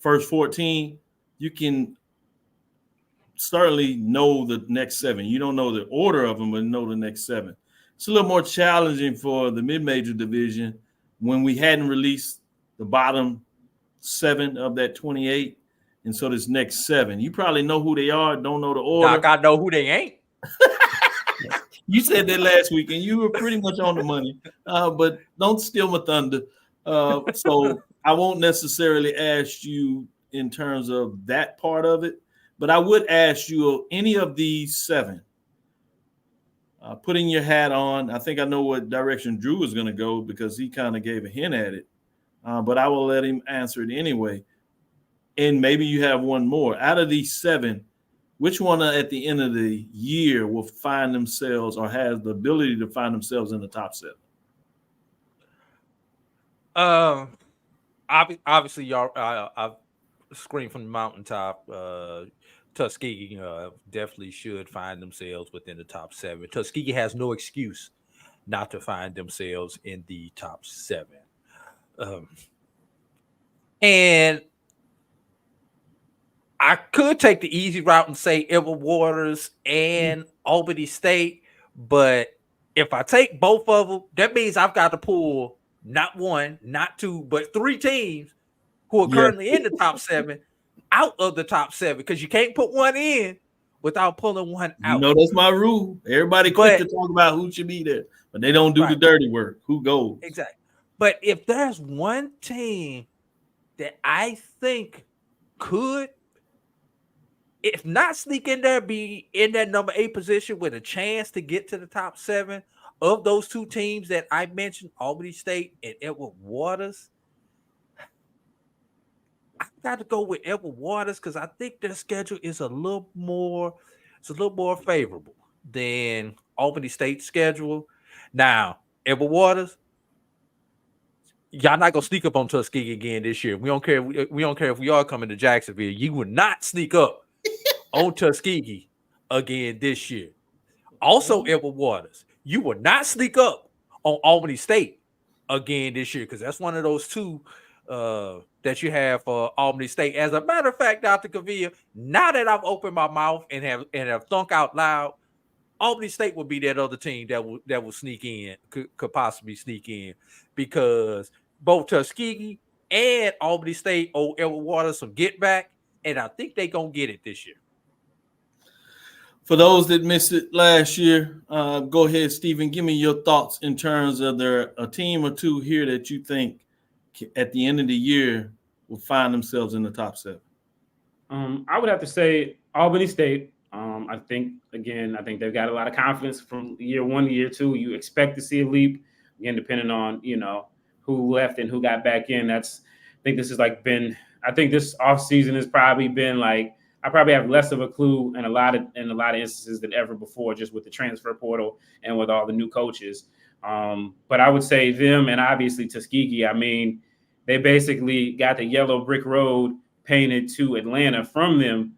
first 14, you can certainly know the next 7. You don't know the order of them, but know the next 7. It's a little more challenging for the mid-major division when we hadn't released the bottom 7 of that 28. And so this next 7, you probably know who they are, don't know the order. Doc, I know who they ain't. You said that last week, and you were pretty much on the money. But don't steal my thunder. So I won't necessarily ask you in terms of that part of it, but I would ask you any of these 7. Putting your hat on, I think I know what direction Drew is going to go because he kind of gave a hint at it. But I will let him answer it anyway. And maybe you have one more. Out of these 7, which one at the end of the year will find themselves or has the ability to find themselves in the top 7? Obviously, y'all. I've screamed from the mountaintop. Tuskegee definitely should find themselves within the top 7. Tuskegee has no excuse not to find themselves in the top 7. And I could take the easy route and say Edward Waters and Albany State, but if I take both of them, that means I've got to pull not 1, not 2, but 3 teams who are currently in the top 7 out of the top 7 because you can't put one in without pulling one out. You know, that's my rule. Everybody quick to talk about who should be there, but they don't do the dirty work. Who goes? Exactly. But if there's one team that I think could, if not sneak in there, be in that number 8 position with a chance to get to the top 7 of those 2 teams that I mentioned, Albany State and Edward Waters, I got to go with Edward Waters because I think their schedule is a little more favorable than Albany State's schedule. Now, Edward Waters, y'all not gonna sneak up on Tuskegee again this year. We don't care. We don't care if we are coming to Jacksonville. You would not sneak up on Tuskegee again this year. Also, Edward Waters, you will not sneak up on Albany State again this year because that's one of those 2 that you have for Albany State. As a matter of fact, Dr. Cavil, now that I've opened my mouth and have thunk out loud, Albany State would be that other team that will sneak in, could possibly sneak in, because both Tuskegee and Albany State owe Edward Waters some get back, and I think they're gonna get it this year. For those that missed it last year, go ahead, Stephen. Give me your thoughts in terms of a team or 2 here that you think at the end of the year will find themselves in the top 7. I would have to say Albany State. I think they've got a lot of confidence from year 1 to year 2. You expect to see a leap, again, depending on, who left and who got back in. I think this offseason has probably been like, I probably have less of a clue in a lot of instances than ever before, just with the transfer portal and with all the new coaches. But I would say them and obviously Tuskegee. I mean, they basically got the yellow brick road painted to Atlanta for them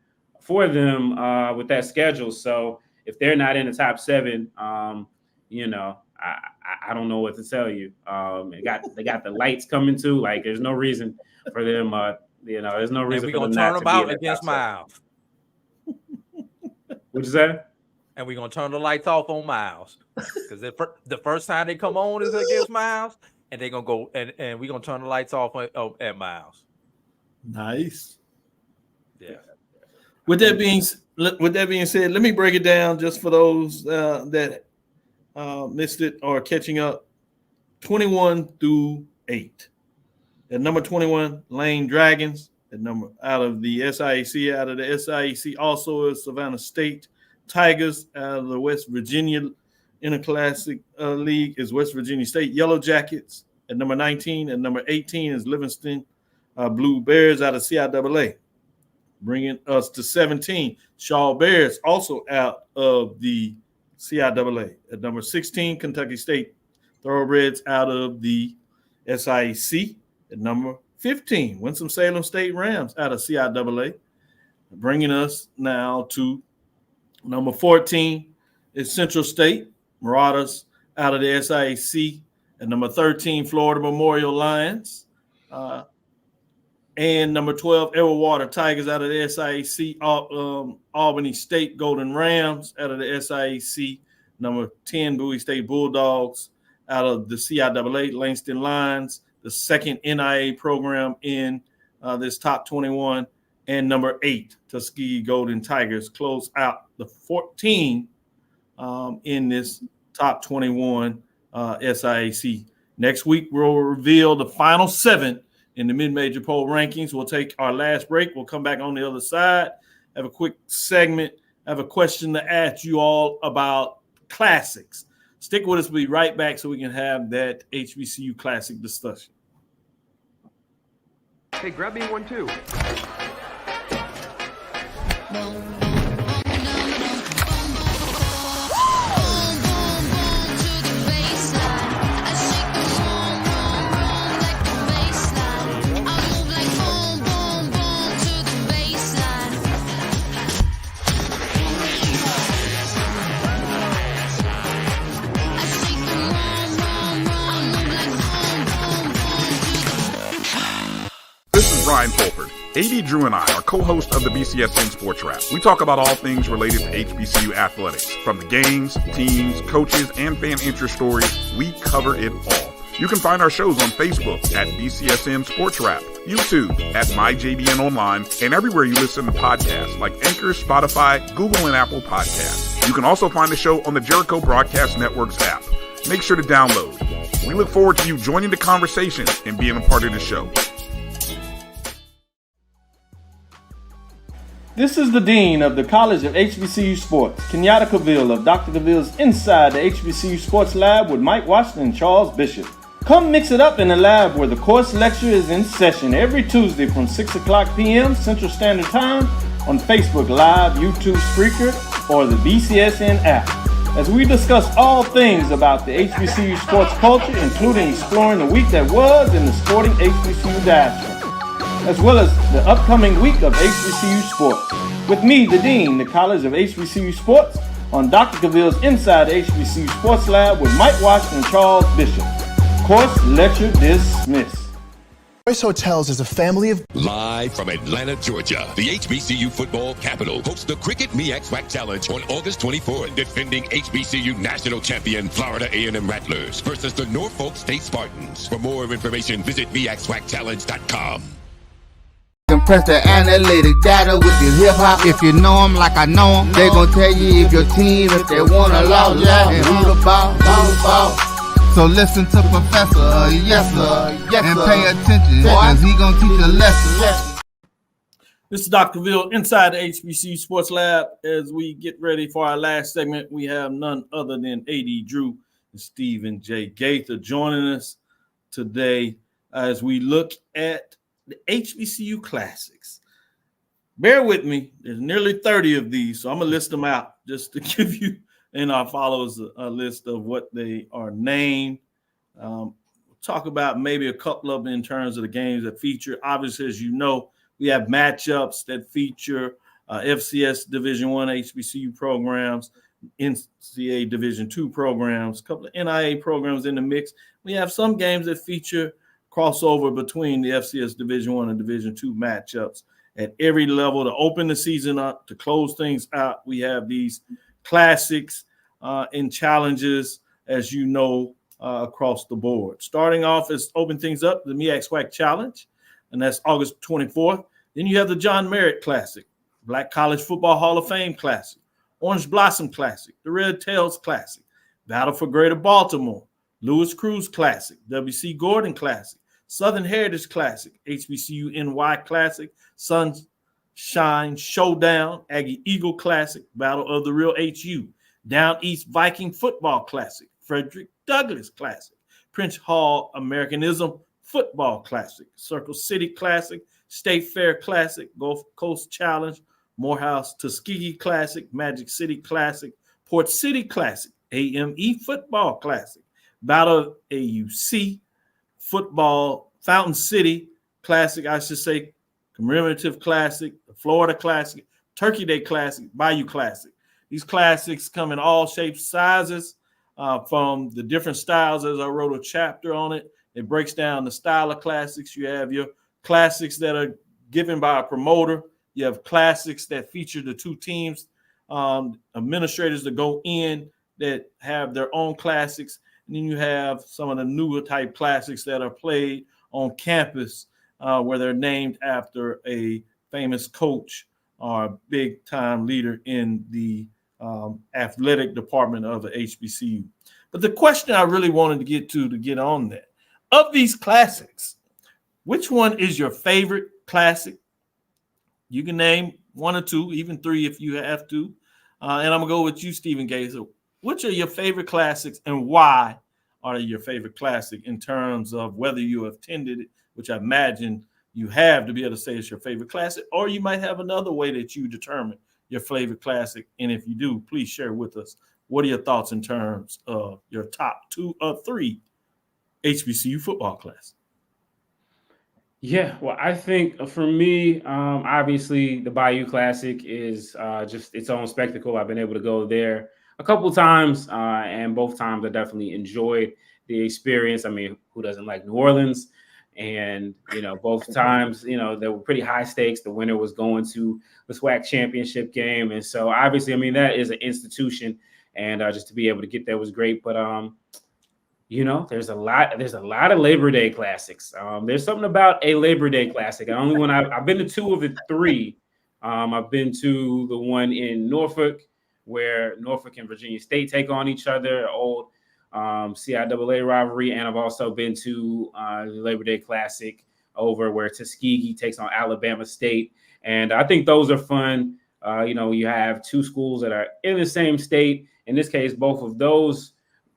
with that schedule. So if they're not in the top 7, I don't know what to tell you. They got the lights coming too. Like, there's no reason for them. There's no reason for them not to be in the against Miles. What'd you say? And we're gonna turn the lights off on Miles because the first time they come on is against Miles, and they're gonna go and we're gonna turn the lights off at Miles. Nice. Yeah. With that being said, let me break it down just for those that missed it or catching up. 21 through 8. At number 21, Lane Dragons. At number out of the SIAC also is Savannah State Tigers. Out of the West Virginia Interclassic League is West Virginia State Yellow Jackets. At number 19 and number 18 is Livingston Blue Bears out of CIAA. bringing us to 17. Shaw Bears also out of the CIAA. At number 16, Kentucky State Thoroughbreds out of the SIAC. At number 15, Winston-Salem State Rams out of CIAA. Bringing us now to number 14 is Central State Marauders out of the SIAC. At number 13, Florida Memorial Lions. And number 12, Everwater Tigers out of the SIAC. Albany State Golden Rams out of the SIAC. Number 10, Bowie State Bulldogs out of the CIAA. Langston Lions, the second NIA program in this top 21. And number 8, Tuskegee Golden Tigers close out the 14 in this top 21 SIAC. Next week, we'll reveal the final 7 in the mid-major poll rankings. We'll take our last break. We'll come back on the other side, have a quick segment, have a question to ask you all about classics. Stick with us. We'll be right back so we can have that HBCU classic discussion. Hey, grab me one too. Brian Fulford. AD Drew and I are co-hosts of the BCSN Sports Wrap. We talk about all things related to HBCU athletics. From the games, teams, coaches, and fan interest stories, we cover it all. You can find our shows on Facebook at BCSN Sports Wrap, YouTube at MyJBN Online, and everywhere you listen to podcasts like Anchor, Spotify, Google, and Apple Podcasts. You can also find the show on the Jericho Broadcast Network's app. Make sure to download. We look forward to you joining the conversation and being a part of the show. This is the Dean of the College of HBCU Sports, Kenyatta Cavil of Dr. Cavil's Inside the HBCU Sports Lab with Mike Washington and Charles Bishop. Come mix it up in the lab where the course lecture is in session every Tuesday from 6 o'clock p.m. Central Standard Time on Facebook Live, YouTube Spreaker, or the BCSN app. As we discuss all things about the HBCU sports culture, including exploring the week that was in the sporting HBCU diaspora, as well as the upcoming week of HBCU sports. With me, the Dean, the College of HBCU Sports, on Dr. Cavil's Inside the HBCU Sports Lab with Mike Washington and Charles Bishop. Course lecture dismissed. Choice Hotels is a family of... Live from Atlanta, Georgia, the HBCU football capital hosts the Cricket MEAC SWAC Challenge on August 24th. Defending HBCU national champion Florida A&M Rattlers versus the Norfolk State Spartans. For more information, visit MEACSWACChallenge.com. Compress the analytic data with your hip-hop. If you know them like I know them, they gon' tell you if your team, if they wanna lose, and who the ball. So listen to Professor, yes sir, and pay attention, cause he gon' teach a lesson. This is Dr. Cavil inside the HBCU Sports Lab. As we get ready for our last segment, we have none other than AD Drew and Stephen J. Gaither joining us today as we look at the HBCU classics. Bear with me. There's nearly 30 of these, so I'm going to list them out just to give you and our followers a list of what they are named. We'll talk about maybe a couple of them in terms of the games that feature. Obviously, as you know, we have matchups that feature FCS Division I HBCU programs, NCAA Division II programs, a couple of NIA programs in the mix. We have some games that feature crossover between the FCS Division I and Division II matchups at every level to open the season up, to close things out. We have these classics and challenges, as you know, across the board. Starting off as open things up, the MEAC SWAC Challenge, and that's August 24th. Then you have the John Merritt Classic, Black College Football Hall of Fame Classic, Orange Blossom Classic, the Red Tails Classic, Battle for Greater Baltimore, Lewis Cruz Classic, W.C. Gordon Classic, Southern Heritage Classic, HBCU NY Classic, Sunshine Showdown, Aggie Eagle Classic, Battle of the Real HU, Down East Viking Football Classic, Frederick Douglass Classic, Prince Hall Americanism Football Classic, Circle City Classic, State Fair Classic, Gulf Coast Challenge, Morehouse Tuskegee Classic, Magic City Classic, Port City Classic, AME Football Classic, Battle AUC, Football Fountain City Classic, I should say, Commemorative Classic, the Florida Classic, Turkey Day Classic, Bayou Classic. These classics come in all shapes, sizes, from the different styles, as I wrote a chapter on it. It breaks down the style of classics. You have your classics that are given by a promoter. You have classics that feature the two teams, administrators that go in that have their own classics. And then you have some of the newer type classics that are played on campus, where they're named after a famous coach or a big time leader in the athletic department of the HBCU. But the question I really wanted to get on that, of these classics, which one is your favorite classic? You can name one or two, even three if you have to. And I'm going to go with you, Stephen Gazer. Which are your favorite classics and why are they your favorite classic in terms of whether you have attended it, which I imagine you have to be able to say it's your favorite classic, or you might have another way that you determine your favorite classic. And if you do, please share with us. What are your thoughts in terms of your top 2 or 3 HBCU football classics? Yeah, well, I think for me, obviously the Bayou Classic is just its own spectacle. I've been able to go there a couple times, and both times I definitely enjoyed the experience. I mean, who doesn't like New Orleans? And, both times, there were pretty high stakes. The winner was going to the SWAC championship game. And so obviously, I mean, that is an institution, and just to be able to get there was great. But, there's a lot of Labor Day classics. There's something about a Labor Day classic. I've been to 2 of the 3. I've been to the one in Norfolk, where Norfolk and Virginia State take on each other, old CIAA rivalry, and I've also been to the Labor Day Classic over where Tuskegee takes on Alabama State, and I think those are fun. You have 2 schools that are in the same state. In this case, both of those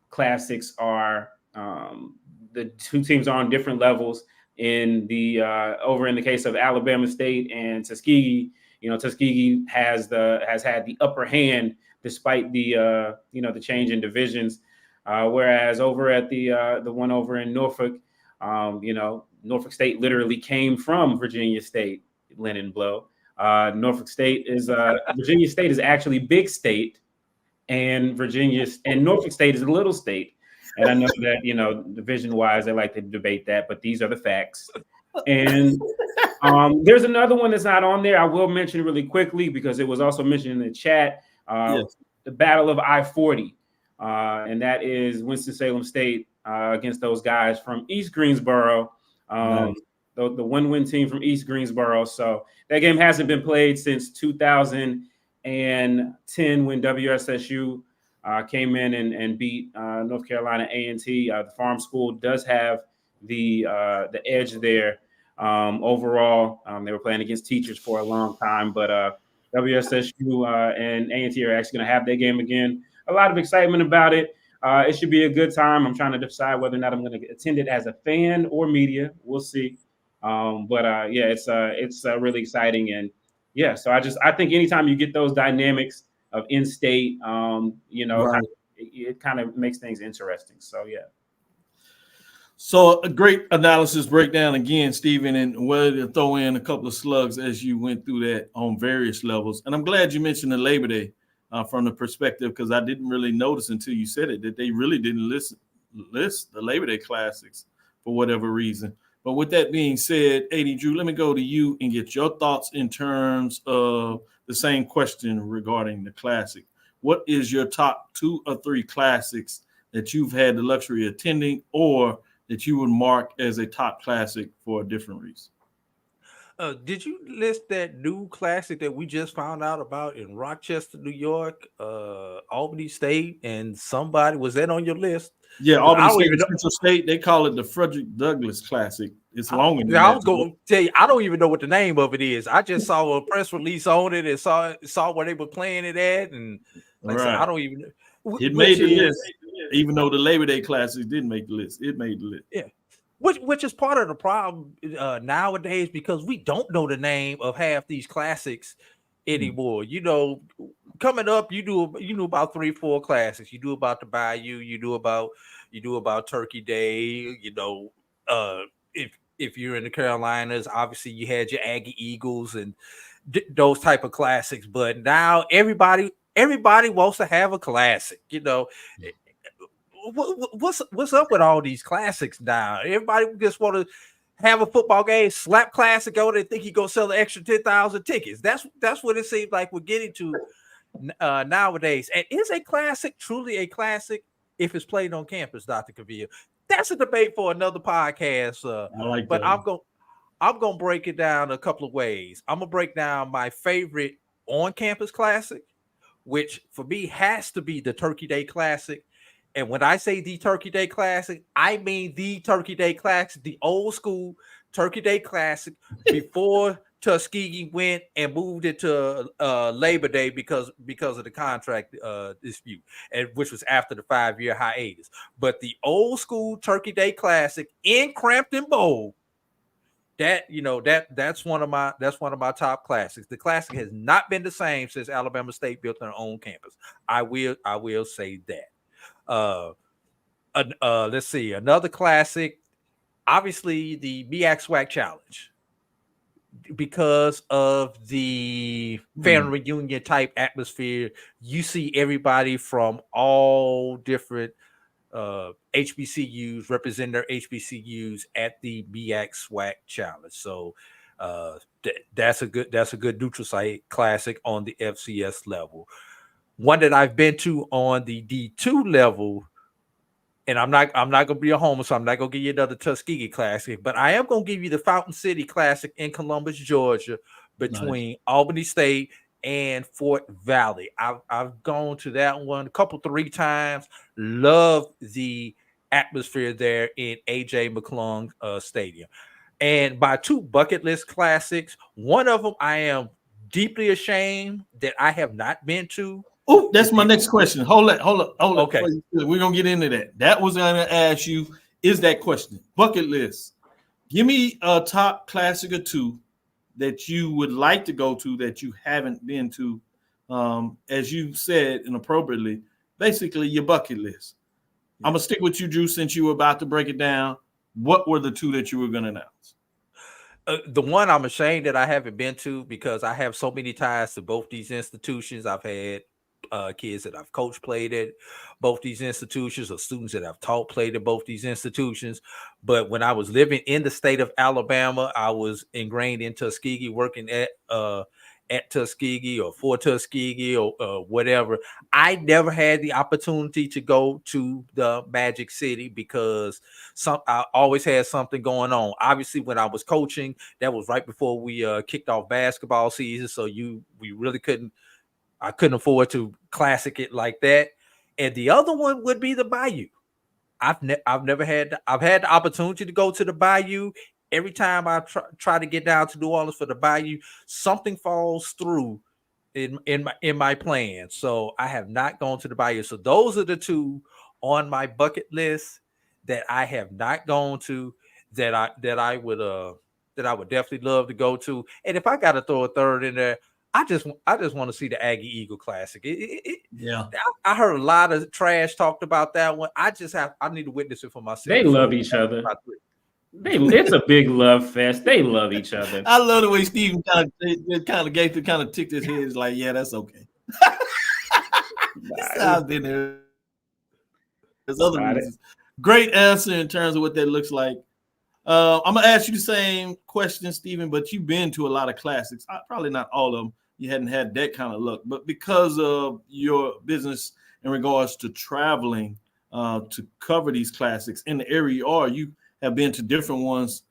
classics are the 2 teams are on different levels. In the over in the case of Alabama State and Tuskegee, Tuskegee has had the upper hand despite the the change in divisions. Whereas over at the one over in Norfolk, Norfolk State literally came from Virginia State, Lennon Blow. Norfolk State is Virginia State is actually big state, and Norfolk State is a little state. And I know that division wise they like to debate that, but these are the facts. And there's another one that's not on there. I will mention really quickly because it was also mentioned in the chat. Yes. The Battle of I-40. And that is Winston-Salem State against those guys from East Greensboro, Nice. the win-win team from East Greensboro. So that game hasn't been played since 2010 when WSSU came in and beat North Carolina A&T. The Farm School does have the edge there. Overall, they were playing against teachers for a long time, but WSSU and A&T are actually going to have their game again. A lot of excitement about it. It should be a good time. I'm trying to decide whether or not I'm going to attend it as a fan or media. We'll see. It's really exciting. And yeah, so I think anytime you get those dynamics of in-state, Right. it kind of makes things interesting. So yeah. So a great analysis breakdown again, Stephen, and whether to throw in a couple of slugs as you went through that on various levels. And I'm glad you mentioned the Labor Day from the perspective, because I didn't really notice until you said it that they really didn't list the Labor Day classics for whatever reason. But with that being said, AD Drew, let me go to you and get your thoughts in terms of the same question regarding the classic. What is your top 2 or 3 classics that you've had the luxury of attending, or that you would mark as a top classic for a different reason? Did you list that new classic that we just found out about in Rochester, New York, Albany State, and somebody, was that on your list? Yeah, Albany State and Central State, they call it the Frederick Douglass Classic. It's longer than that. I was going to tell you, I don't even know what the name of it is. I just saw a press release on it and saw where they were playing it at, and like I said, I don't even know. It made the list, even though the Labor Day Classic didn't make the list. It made the list. Yeah. which is part of the problem nowadays, because we don't know the name of half these classics anymore. You know, coming up, you knew about 3-4 classics. You knew about the Bayou. You knew about Turkey Day. You know, if you're in the Carolinas, obviously you had your Aggie Eagles and those type of classics. But now everybody wants to have a classic. You know, what's up with all these classics now? Everybody just want to have a football game, slap classic on it, think he gonna sell the extra 10,000 tickets. That's what it seems like we're getting to nowadays. And is a classic truly a classic if it's played on campus, Dr. Cavil? That's a debate for another podcast. I like but that. I'm gonna break it down a couple of ways. I'm gonna break down my favorite on-campus classic, which for me has to be the Turkey Day Classic. And when I say the Turkey Day Classic, I mean the Turkey Day Classic, the old school Turkey Day Classic before Tuskegee went and moved it to Labor Day because of the contract dispute, and which was after the 5-year hiatus. But the old school Turkey Day Classic in Crampton Bowl, that's one of my top classics. The classic has not been the same since Alabama State built their own campus. I will say that. Let's see, another classic, obviously the MEAC SWAC Challenge, because of the family reunion type atmosphere. You see everybody from all different HBCUs represent their HBCUs at the MEAC SWAC Challenge. So that's a good neutral site classic on the FCS level. One that I've been to on the D2 level, and I'm not gonna be a homer, so I'm not gonna give you another Tuskegee Classic, but I am gonna give you the Fountain City Classic in Columbus, Georgia, between Albany State and Fort Valley. I've gone to that one 3 times. Love the atmosphere there in AJ McClung Stadium. And by 2 bucket list classics, one of them I am deeply ashamed that I have not been to. Oh, that's my next question. Hold up. Okay. We're going to get into that. That was going to ask you, is that question. Bucket list. Give me a top classic or 2 that you would like to go to that you haven't been to. As you said inappropriately, basically your bucket list. I'm going to stick with you, Drew, since you were about to break it down. What were the 2 that you were going to announce? The one I'm ashamed that I haven't been to, because I have so many ties to both these institutions. I've had kids that I've coached played at both these institutions, or students that I've taught played at both these institutions. But when I was living in the state of Alabama, I was ingrained in Tuskegee, working at Tuskegee or for Tuskegee or whatever. I never had the opportunity to go to the Magic City because I always had something going on. Obviously, when I was coaching, that was right before we kicked off basketball season, so we really I couldn't afford to classic it like that. And the other one would be the Bayou. I've had the opportunity to go to the Bayou. Every time I try to get down to New Orleans for the Bayou, something falls through in my plan. So I have not gone to the Bayou. So those are the 2 on my bucket list that I have not gone to, that I would definitely love to go to. And if I got to throw a third in there, I just want to see the Aggie Eagle Classic. I heard a lot of trash talked about that one. I need to witness it for myself. They love each other. It's a big love fest. They love each other. I love the way Steven kind of ticked his head. It's like, yeah, that's okay. I've been there. There's other reasons. Great answer in terms of what that looks like. I'm gonna ask you the same question, Steven, but you've been to a lot of classics. Probably not all of them. You hadn't had that kind of luck, but because of your business in regards to traveling to cover these classics in the area you are, you have been to different ones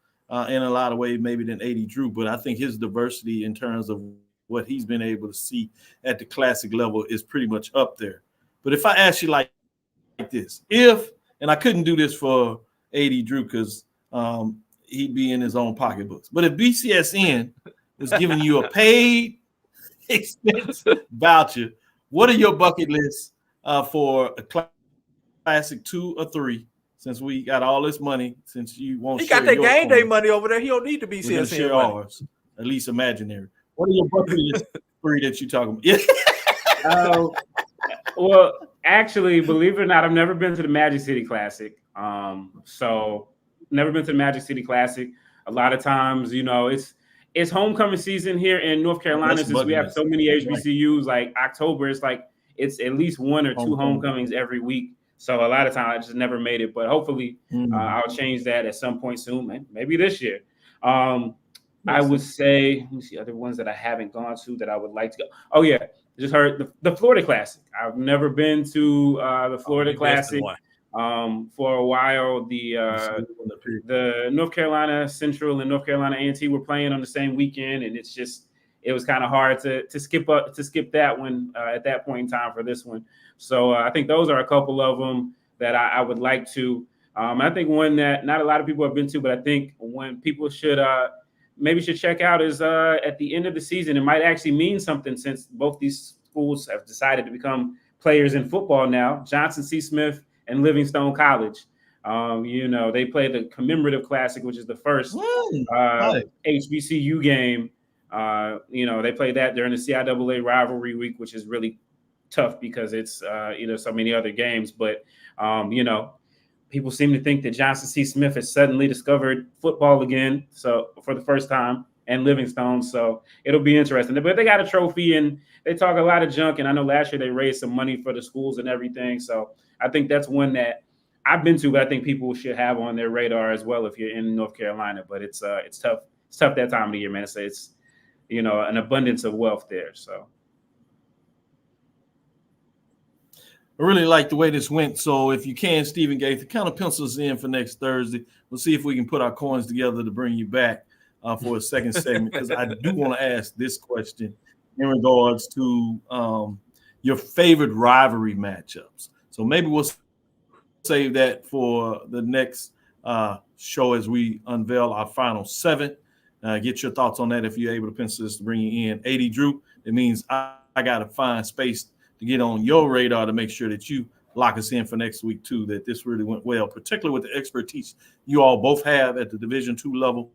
in a lot of ways, maybe than AD Drew, but I think his diversity in terms of what he's been able to see at the classic level is pretty much up there. But if I ask you like this, and I couldn't do this for AD Drew because he'd be in his own pocketbooks, but if BCSN is giving you a paid expense voucher, what are your bucket lists for a classic 2 or 3? since we got all this money, since you won't He share got that your game day coins, money over there. He don't need to be we're gonna share money. ours, at least imaginary. What are your bucket list three that you talking about? Well, actually, believe it or not, I've never been to the Magic City Classic. So never been to the Magic City Classic. A lot of times, you know, it's homecoming season here in North Carolina since we have so many HBCUs. Like October, it's at least one or two homecomings every week. So a lot of times I just never made it, but hopefully I'll change that at some point soon, maybe this year. I would say, let me see other ones that I haven't gone to that I would like to go. Oh yeah, just heard the Florida Classic. I've never been to the Florida Classic. For a while, the North Carolina Central and North Carolina A&T were playing on the same weekend, and it was kind of hard to skip that one at that point in time for this one. So I think those are a couple of them that I would like to. I think one that not a lot of people have been to, but I think when people should check out is at the end of the season. It might actually mean something since both these schools have decided to become players in football now. Johnson C. Smith and Livingstone College. You know, they play the commemorative classic, which is the first HBCU game. You know, they play that during the CIAA rivalry week, which is really tough because it's so many other games. But you know, people seem to think that Johnson C. Smith has suddenly discovered football again, so for the first time, and Livingstone. So it'll be interesting. But they got a trophy and they talk a lot of junk. And I know last year they raised some money for the schools and everything. So I think that's one that I've been to, but I think people should have on their radar as well if you're in North Carolina. But it's tough. It's tough that time of the year, man. It's you know, an abundance of wealth there. So I really like the way this went. So if you can, Stephen Gaither, kind of pencils in for next Thursday. We'll see if we can put our coins together to bring you back for a second segment, because I do want to ask this question in regards to your favorite rivalry matchups. So maybe we'll save that for the next show as we unveil our final seven. Get your thoughts on that if you're able to pencil this to bring you in. AD Drew, it means I got to find space to get on your radar to make sure that you lock us in for next week too, that this really went well, particularly with the expertise you all both have at the Division II level.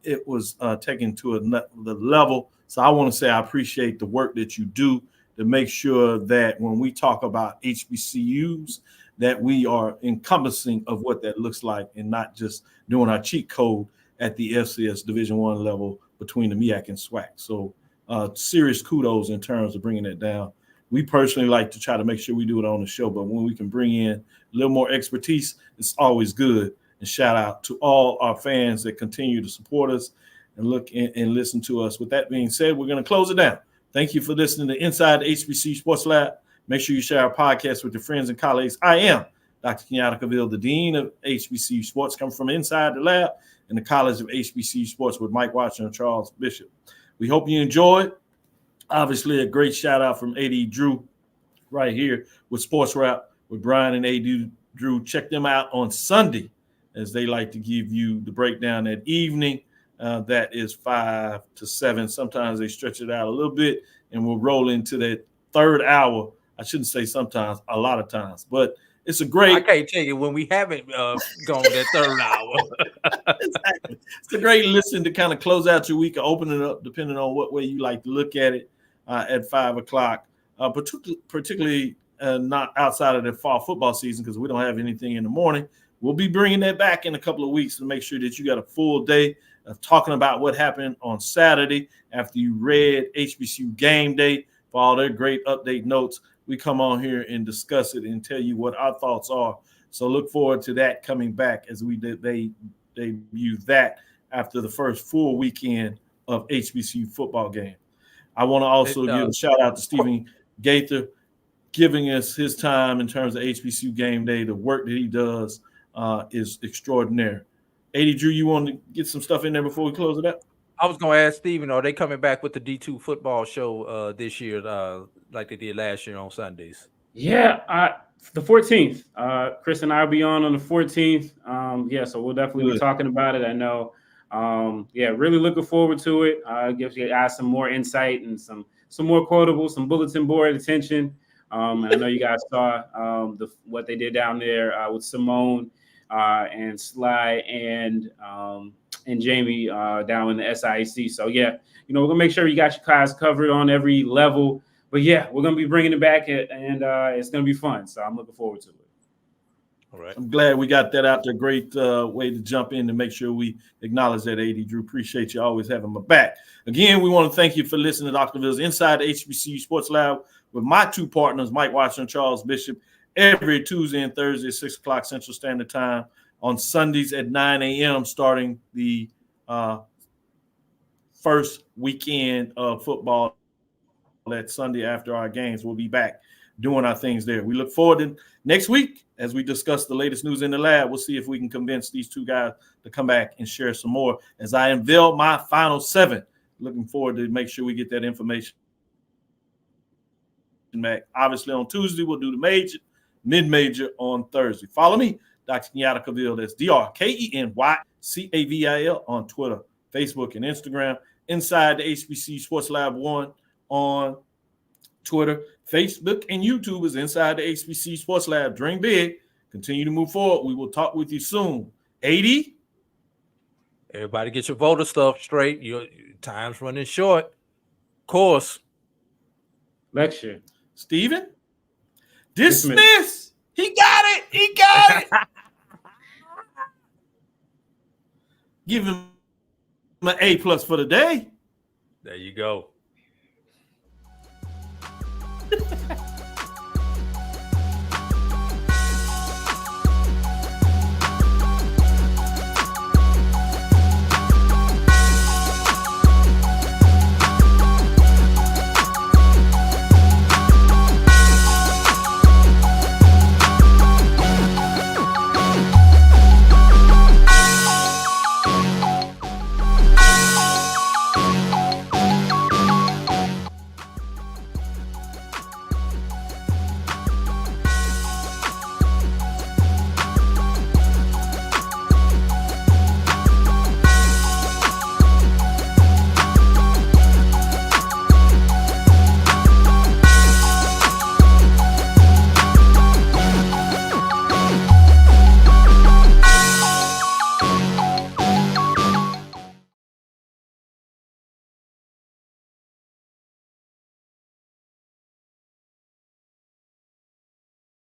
It was taken to the level. So I want to say I appreciate the work that you do to make sure that when we talk about HBCUs, that we are encompassing of what that looks like and not just doing our cheat code at the FCS Division I level between the MEAC and SWAC. So serious kudos in terms of bringing it down. We personally like to try to make sure we do it on the show, but when we can bring in a little more expertise, it's always good. And shout out to all our fans that continue to support us and look and listen to us. With that being said, we're going to close it down. Thank you for listening to Inside the HBCU Sports Lab. Make sure you share our podcast with your friends and colleagues. I am Dr. Kenyatta, Cavil, the Dean of HBCU Sports, coming from inside the lab in the College of HBCU Sports with Mike Watson and Charles Bishop. We hope you enjoyed. Obviously, a great shout out from AD Drew right here with Sports Rap with Brian and AD Drew. Check them out on Sunday, as they like to give you the breakdown that evening. That is 5 to 7. Sometimes they stretch it out a little bit, and we'll roll into that third hour. I shouldn't say sometimes, a lot of times, but it's a great. I can't tell you when we haven't gone that third hour. Exactly. It's a great listen to kind of close out your week or open it up, depending on what way you like to look at it at 5 o'clock, particularly not outside of the fall football season, because we don't have anything in the morning. We'll be bringing that back in a couple of weeks to make sure that you got a full day of talking about what happened on Saturday after you read HBCU Game Day for all their great update notes. We come on here and discuss it and tell you what our thoughts are. So look forward to that coming back as we debut that after the first full weekend of HBCU football game. I want to also give a shout out to Stephen Gaither, giving us his time in terms of HBCU Game Day. The work that he does is extraordinary. AD Drew, you want to get some stuff in there before we close it up? I was going to ask Steven, are they coming back with the D2 football show this year like they did last year on Sundays? Yeah, the 14th. Chris and I will be on the 14th. So we'll definitely be talking about it. I know. Really looking forward to it. Gives you guys some more insight and some more quotables, some bulletin board attention And I know you guys saw what they did down there with Simone and Sly and Jamie down in the SIAC. So yeah, we're gonna make sure you got your guys covered on every level. But yeah, we're gonna be bringing it back, and it's gonna be fun. So I'm looking forward to it. All right. I'm glad we got that out there. Great way to jump in to make sure we acknowledge that, AD Drew. Appreciate you always having my back. Again, we want to thank you for listening to Dr. Ville's Inside the HBCU Sports Lab with my two partners, Mike Watson and Charles Bishop, every Tuesday and Thursday at 6 o'clock Central Standard Time, on Sundays at 9 a.m. starting the first weekend of football. That Sunday after our games, we'll be back doing our things there. We look forward to next week as we discuss the latest news in the lab. We'll see if we can convince these two guys to come back and share some more as I unveil my final 7. Looking forward to make sure we get that information back. Obviously on Tuesday, we'll do the major, mid-major on Thursday. Follow me, Dr. Kenyatta Cavil. That's DrKenyCavil on Twitter, Facebook, and Instagram. Inside the HBCU Sports Lab 1 on Twitter, Facebook, and YouTube is Inside the HBCU Sports Lab. Dream big. Continue to move forward. We will talk with you soon. 80. Everybody get your voter stuff straight. Your time's running short. Course. Lecture. Steven. Dismiss. He got it. He got it. Give him an A+ for the day. There you go.